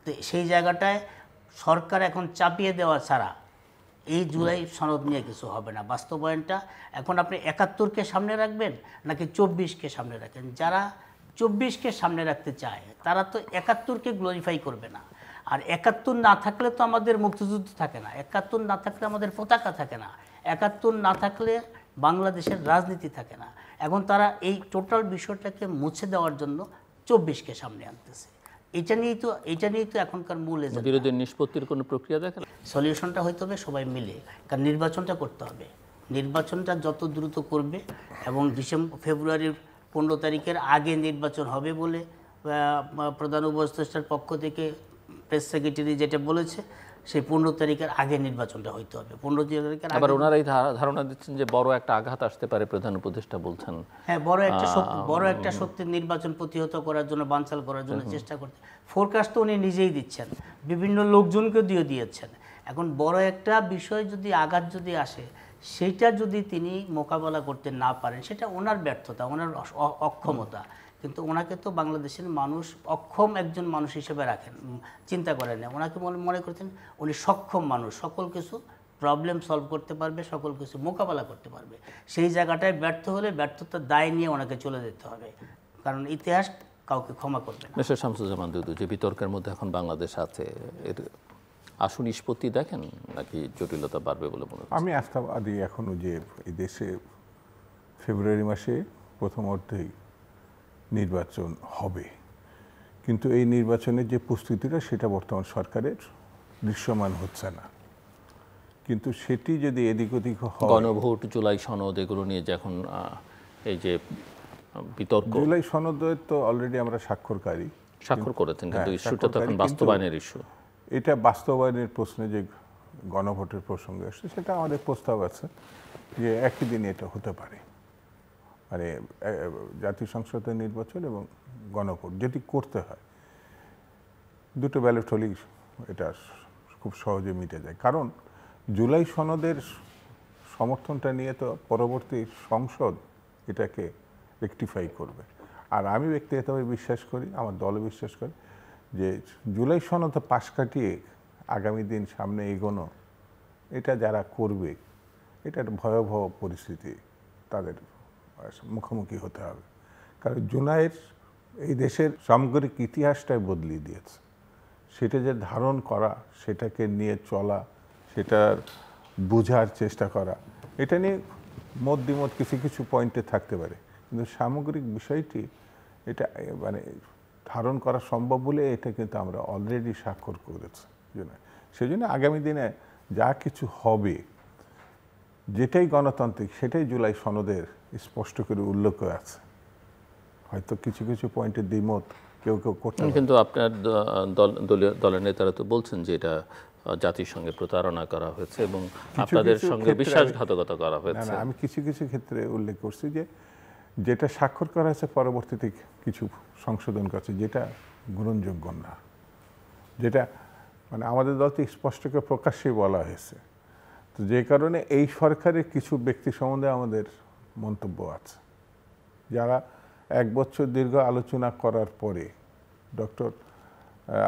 তো সেই জায়গাটায় সরকার এখন চাপিয়ে দেওয়া ছাড়া এই জুলাই সনদ নিয়ে কিছু হবে না। বাস্তবায়নটা এখন আপনি ৭১কে সামনে রাখবেন নাকি ২৪কে সামনে রাখেন? যারা ২৪কে সামনে রাখতে চায় তারা তো ৭১কে গ্লোরিফাই করবে না। আর ৭১ না থাকলে তো আমাদের মুক্তিযুদ্ধ থাকে না, ৭১ না থাকলে আমাদের পতাকা থাকে না, ৭১ না থাকলে বাংলাদেশের রাজনীতি থাকে না। এখন তারা এই টোটাল বিষয়টাকে মুছে দেওয়ার জন্য ২৪কে সামনে আনতেছে। এটা নিয়েই তো এখনকার মূল এজেন্ডা। বিরোধী নিষ্পত্তির কোনো প্রক্রিয়া দেখেন? সলিউশনটা হয়তো হবে সবাই মিলে, কারণ নির্বাচনটা করতে হবে। নির্বাচনটা যত দ্রুত করবে এবং ফেব্রুয়ারির 15 তারিখের আগে নির্বাচন হবে বলে প্রধান উপদেষ্টার পক্ষ থেকে প্রেস সেক্রেটারি যেটা বলেছে, সেই 15 তারিখের আগে নির্বাচনটা হইতে হবে। 15 তারিখের আবার ওনারাই ধারণা দিচ্ছেন যে বড় একটা আঘাত আসতে পারে, প্রধান উপদেষ্টা বলছেন। হ্যাঁ, বড় একটা শক্তির নির্বাচন প্রতিহত করার জন্য, বানচাল করার জন্য চেষ্টা করতে, ফোরকাস্ট তো উনি নিজেই দিচ্ছেন, বিভিন্ন লোকজনকে দিয়েছেন। এখন বড় একটা বিষয় যদি আঘাত যদি আসে, সেইটা যদি তিনি মোকাবেলা করতে না পারেন, সেটা ওনার ব্যর্থতা, ওনার অক্ষমতা। কিন্তু ওনাকে তো বাংলাদেশের মানুষ অক্ষম একজন মানুষ হিসেবে রাখেন, চিন্তা করেন না। ওনাকে মনে করতেন উনি সক্ষম মানুষ, সকল কিছু প্রবলেম সলভ করতে পারবে, সকল কিছু মোকাবেলা করতে পারবে। সেই জায়গাটায় ব্যর্থ হলে ব্যর্থতার দায় নিয়ে ওনাকে চলে যেতে হবে, কারণ ইতিহাস কাউকে ক্ষমা করবে না। মিস্টার শামসুজ্জামান দুদু, যে বিতর্কের মধ্যে এখন বাংলাদেশ আছে, এর আশু নিষ্পত্তি দেখেন নাকি জটিলতা বাড়বে বলে মনে হচ্ছে? আমি আস্থাবাদী এখনো যে এই দেশে ফেব্রুয়ারি মাসে প্রথম অর্ধেই নির্বাচন হবে, কিন্তু এই নির্বাচনের যে প্রস্তুতিটা সেটা বর্তমান সরকারের দৃশ্যমান হচ্ছে না। কিন্তু সেটি যদি এদিক ওদিক হয়, গণভোট, জুলাই সনদ, এগুলো নিয়ে যে এখন এই যে বিতর্ক, জুলাই সনদের তো অলরেডি আমরা স্বাক্ষরকারী, স্বাক্ষর করেছেন, কিন্তু হ্যাঁ, ইস্যুটা তো এখন স্বাক্ষরকারী, বাস্তবায়নের ইস্যু। এটা বাস্তবায়নের প্রশ্নে যে গণভোটের প্রসঙ্গ আসছে, সেটা আমাদের প্রস্তাব আছে যে একই দিনে এটা হতে পারে, মানে জাতীয় সংসদের নির্বাচন এবং গণভোট যদি করতে হয়, দুটো ব্যালট হলেই এটা খুব সহজে মিটে যায়। কারণ জুলাই সনদের সমর্থনটা নিয়ে তো পরবর্তী সংসদ এটাকে রেকটিফাই করবে। আর আমি ব্যক্তিগতভাবে বিশ্বাস করি, আমার দলও বিশ্বাস করে, যে জুলাই সনদ পাশ কাটিয়ে আগামী দিন সামনে এগোনো, এটা যারা করবে, এটা একটা ভয়াবহ পরিস্থিতি তাদের মুখোমুখি হতে হবে। কারণ জুলাইয়ের এই দেশের সামগ্রিক ইতিহাসটাই বদলিয়ে দিয়েছে। সেটা যে ধারণ করা, সেটাকে নিয়ে চলা, সেটার বোঝার চেষ্টা করা, এটা নিয়ে মত দ্বিমত কিছু কিছু পয়েন্টে থাকতে পারে, কিন্তু সামগ্রিক বিষয়টি এটা মানে ধারণ করা সম্ভব বলে এটা কিন্তু আমরা অলরেডি স্বাক্ষর করেছি। সেই জন্য আগামী দিনে যা কিছু হবে, যেটাই গণতান্ত্রিক, সেটাই জুলাই সনদের স্পষ্ট করে উল্লেখ আছে। হয়তো কিছু কিছু পয়েন্টে দ্বিমত কেউ কেউ করতে পারে, কিন্তু আপনার দলের নেতারা তো বলছেন যে এটা জাতির সঙ্গে প্রতারণা করা হয়েছে এবং আপনাদের সঙ্গে বিশ্বাসঘাতকতা করা হয়েছে। আমি কিছু কিছু ক্ষেত্রে উল্লেখ করছি যে যেটা স্বাক্ষর করা হয়েছে পরবর্তীতে কিছু সংশোধন করছে, যেটা গ্রহণযোগ্য না, যেটা মানে আমাদের দল তো স্পষ্ট করে প্রকাশ্যেই বলা হয়েছে। তো যে কারণে এই সরকারের কিছু ব্যক্তি সম্বন্ধে আমাদের মন্তব্য আছে, যারা এক বছর দীর্ঘ আলোচনা করার পরে ডক্টর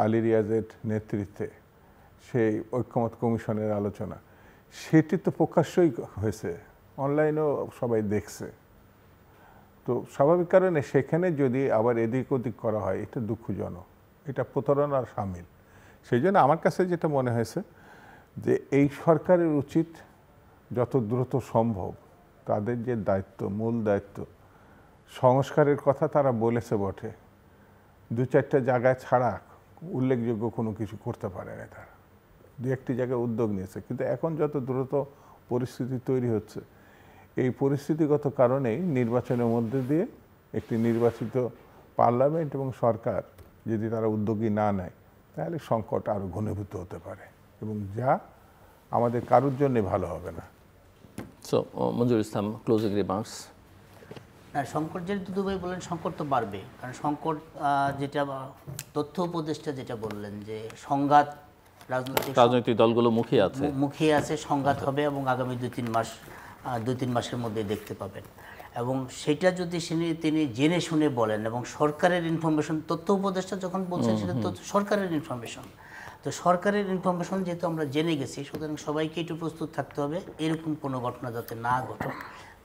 আলী রিয়াজের নেতৃত্বে সেই ঐক্যমত কমিশনের আলোচনা, সেটি তো প্রকাশ্যই হয়েছে, অনলাইনেও সবাই দেখছে। তো স্বাভাবিক কারণে সেখানে যদি আবার এদিক ওদিক করা হয়, এটা দুঃখজনক, এটা প্রতারণার শামিল। সেই জন্য আমার কাছে যেটা মনে হয়েছে যে এই সরকারের উচিত যত দ্রুত সম্ভব তাদের যে দায়িত্ব, মূল দায়িত্ব, সংস্কারের কথা তারা বলেছে বটে, দু চারটা জায়গায় ছাড়া উল্লেখযোগ্য কোনো কিছু করতে পারে না তারা। দু একটি জায়গায় উদ্যোগ নিয়েছে, কিন্তু এখন যত দ্রুত পরিস্থিতি তৈরি হচ্ছে, এই পরিস্থিতিগত কারণেই নির্বাচনের মধ্যে দিয়ে একটি নির্বাচিত পার্লামেন্ট এবং সরকার যদি তারা উদ্যোগী না নেয়, তাহলে সংকট আরও ঘনীভূত হতে পারে, এবং যা আমাদের কারোর জন্যে ভালো হবে না। সো মঞ্জুর ইসলাম, ক্লোজিং রিমার্কস। না, সংকট যেহেতু দুবাই বললেন, সংকট তো বাড়বে। কারণ সংকট যেটা তথ্য উপদেষ্টা যেটা বললেন যে সংঘাত রাজনৈতিক দলগুলো মুখিয়ে আছে, সংঘাত হবে এবং আগামী 2-3 মাসের মধ্যে দেখতে পাবেন। এবং সেটা যদি তিনি জেনে শুনে বলেন এবং সরকারের ইনফরমেশন, তথ্য উপদেষ্টা যখন বলছেন সেটা তো সরকারের ইনফরমেশন, তো সরকারের ইনফরমেশন যেহেতু আমরা জেনে গেছি, সুতরাং সবাইকে একটু প্রস্তুত থাকতে হবে এরকম কোনো ঘটনা যাতে না ঘটে।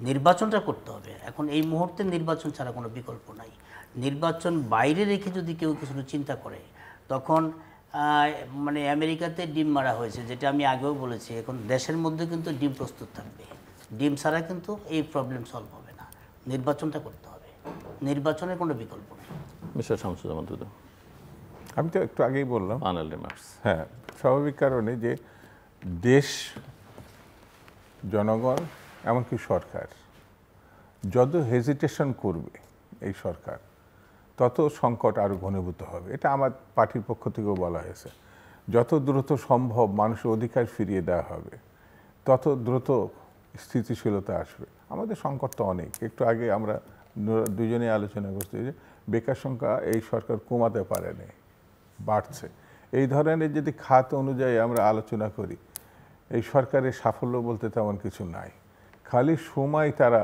নির্বাচনটা করতে হবে এখন, এই মুহূর্তে নির্বাচন ছাড়া কোনো বিকল্প নাই। নির্বাচন বাইরে রেখে যদি কেউ কিছু চিন্তা করে, তখন মানে আমেরিকাতে ডিম মারা হয়েছে, যেটা আমি আগেও বলেছি, এখন দেশের মধ্যে কিন্তু ডিম প্রস্তুত থাকবে। ডিম ছাড়া কিন্তু এই প্রবলেম সলভ হবে না। নির্বাচনটা করতে হবে, নির্বাচনের কোনো বিকল্প নেই। মিস্টার শামসুজ্জামান দুদু, আমি তো একটু আগেই বললাম, ফাইনাল রিমার্কস। হ্যাঁ, স্বাভাবিক কারণে যে দেশ, জনগণ, এমনকি সরকার যত হেজিটেশন করবে এই সরকার, তত সংকট আরও ঘনীভূত হবে। এটা আমার পার্টির পক্ষ থেকেও বলা হয়েছে। যত দ্রুত সম্ভব মানুষের অধিকার ফিরিয়ে দেওয়া হবে, তত দ্রুত স্থিতিশীলতা আসবে। আমাদের সংকট তো অনেক। একটু আগে আমরা দুজনেই আলোচনা করছি যে বেকার সংখ্যা এই সরকার কমাতে পারেনি, বাড়ছে। এই ধরনের যদি খাত অনুযায়ী আমরা আলোচনা করি, এই সরকারের সাফল্য বলতে তেমন কিছু নাই। খালি সময় তারা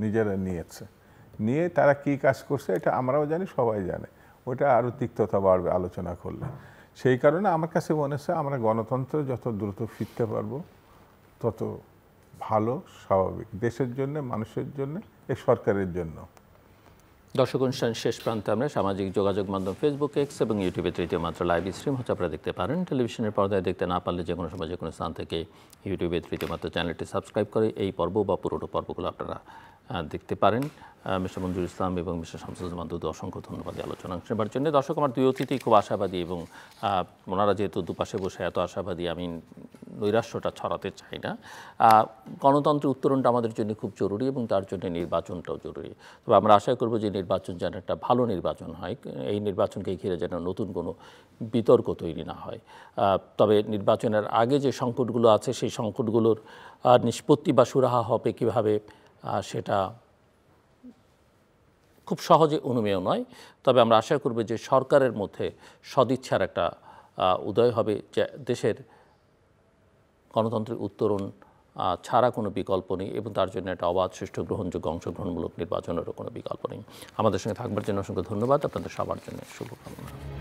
নিজেরা নিয়ে তারা কি কাজ করছে এটা আমরাও জানি, সবাই জানে। ওটা আরও তিক্ততা বাড়বে আলোচনা করলে। সেই কারণে আমার কাছে মনে হচ্ছে আমরা গণতন্ত্র যত দ্রুত ফিরতে পারবো তত ভালো, স্বাভাবিক, দেশের জন্য, মানুষের জন্য, এই সরকারের জন্য। দর্শক অনুষ্ঠান শেষ প্রান্তে আমরা সামাজিক যোগাযোগ মাধ্যম ফেসবুক, এক্স এবং ইউটিউবে তৃতীয় মাত্রা লাইভ স্ট্রিম হচ্ছে আপনারা দেখতে পারেন। টেলিভিশনের পর্দায় দেখতে না পারলে যে কোনো সময় যে কোনো স্থান থেকে ইউটিউবে তৃতীয় মাত্রা চ্যানেলটি সাবস্ক্রাইব করে এই পর্ব বা পুরোনো পর্বগুলো আপনারা দেখতে পারেন। মিস্টার মঞ্জুর ইসলাম এবং মিস্টার শামসুজ্জামান দুদু অসংখ্য ধন্যবাদ আলোচনা নেবার জন্য। দর্শক, আমার দুই অতিথি খুব আশাবাদী এবং ওনারা যেহেতু দুপাশে বসে এত আশাবাদী, আমি নৈরাশ্যটা ছড়াতে চাই না। গণতন্ত্রের উত্তরণটা আমাদের জন্য খুব জরুরি এবং তার জন্য নির্বাচনটাও জরুরি। তবে আমরা আশা করব যে নির্বাচন যেন একটা ভালো নির্বাচন হয়, এই নির্বাচনকে ঘিরে যেন নতুন কোনো বিতর্ক তৈরি না হয়। তবে নির্বাচনের আগে যে সংকটগুলো আছে সেই সংকটগুলোর নিষ্পত্তি বা সুরাহা হবে কীভাবে সেটা খুব সহজে অনুমেয় নয়। তবে আমরা আশা করব যে সরকারের মধ্যে সদিচ্ছার একটা উদয় হবে, যে দেশের গণতন্ত্রের উত্তরণ ছাড়া কোনো বিকল্প নেই এবং তার জন্য একটা অবাধ, সুষ্ঠু, গ্রহণযোগ্য, অংশগ্রহণমূলক নির্বাচনেরও কোনো বিকল্প নেই। আমাদের সঙ্গে থাকবার জন্য অসংখ্য ধন্যবাদ। আপনাদের সবার জন্য শুভকামনা।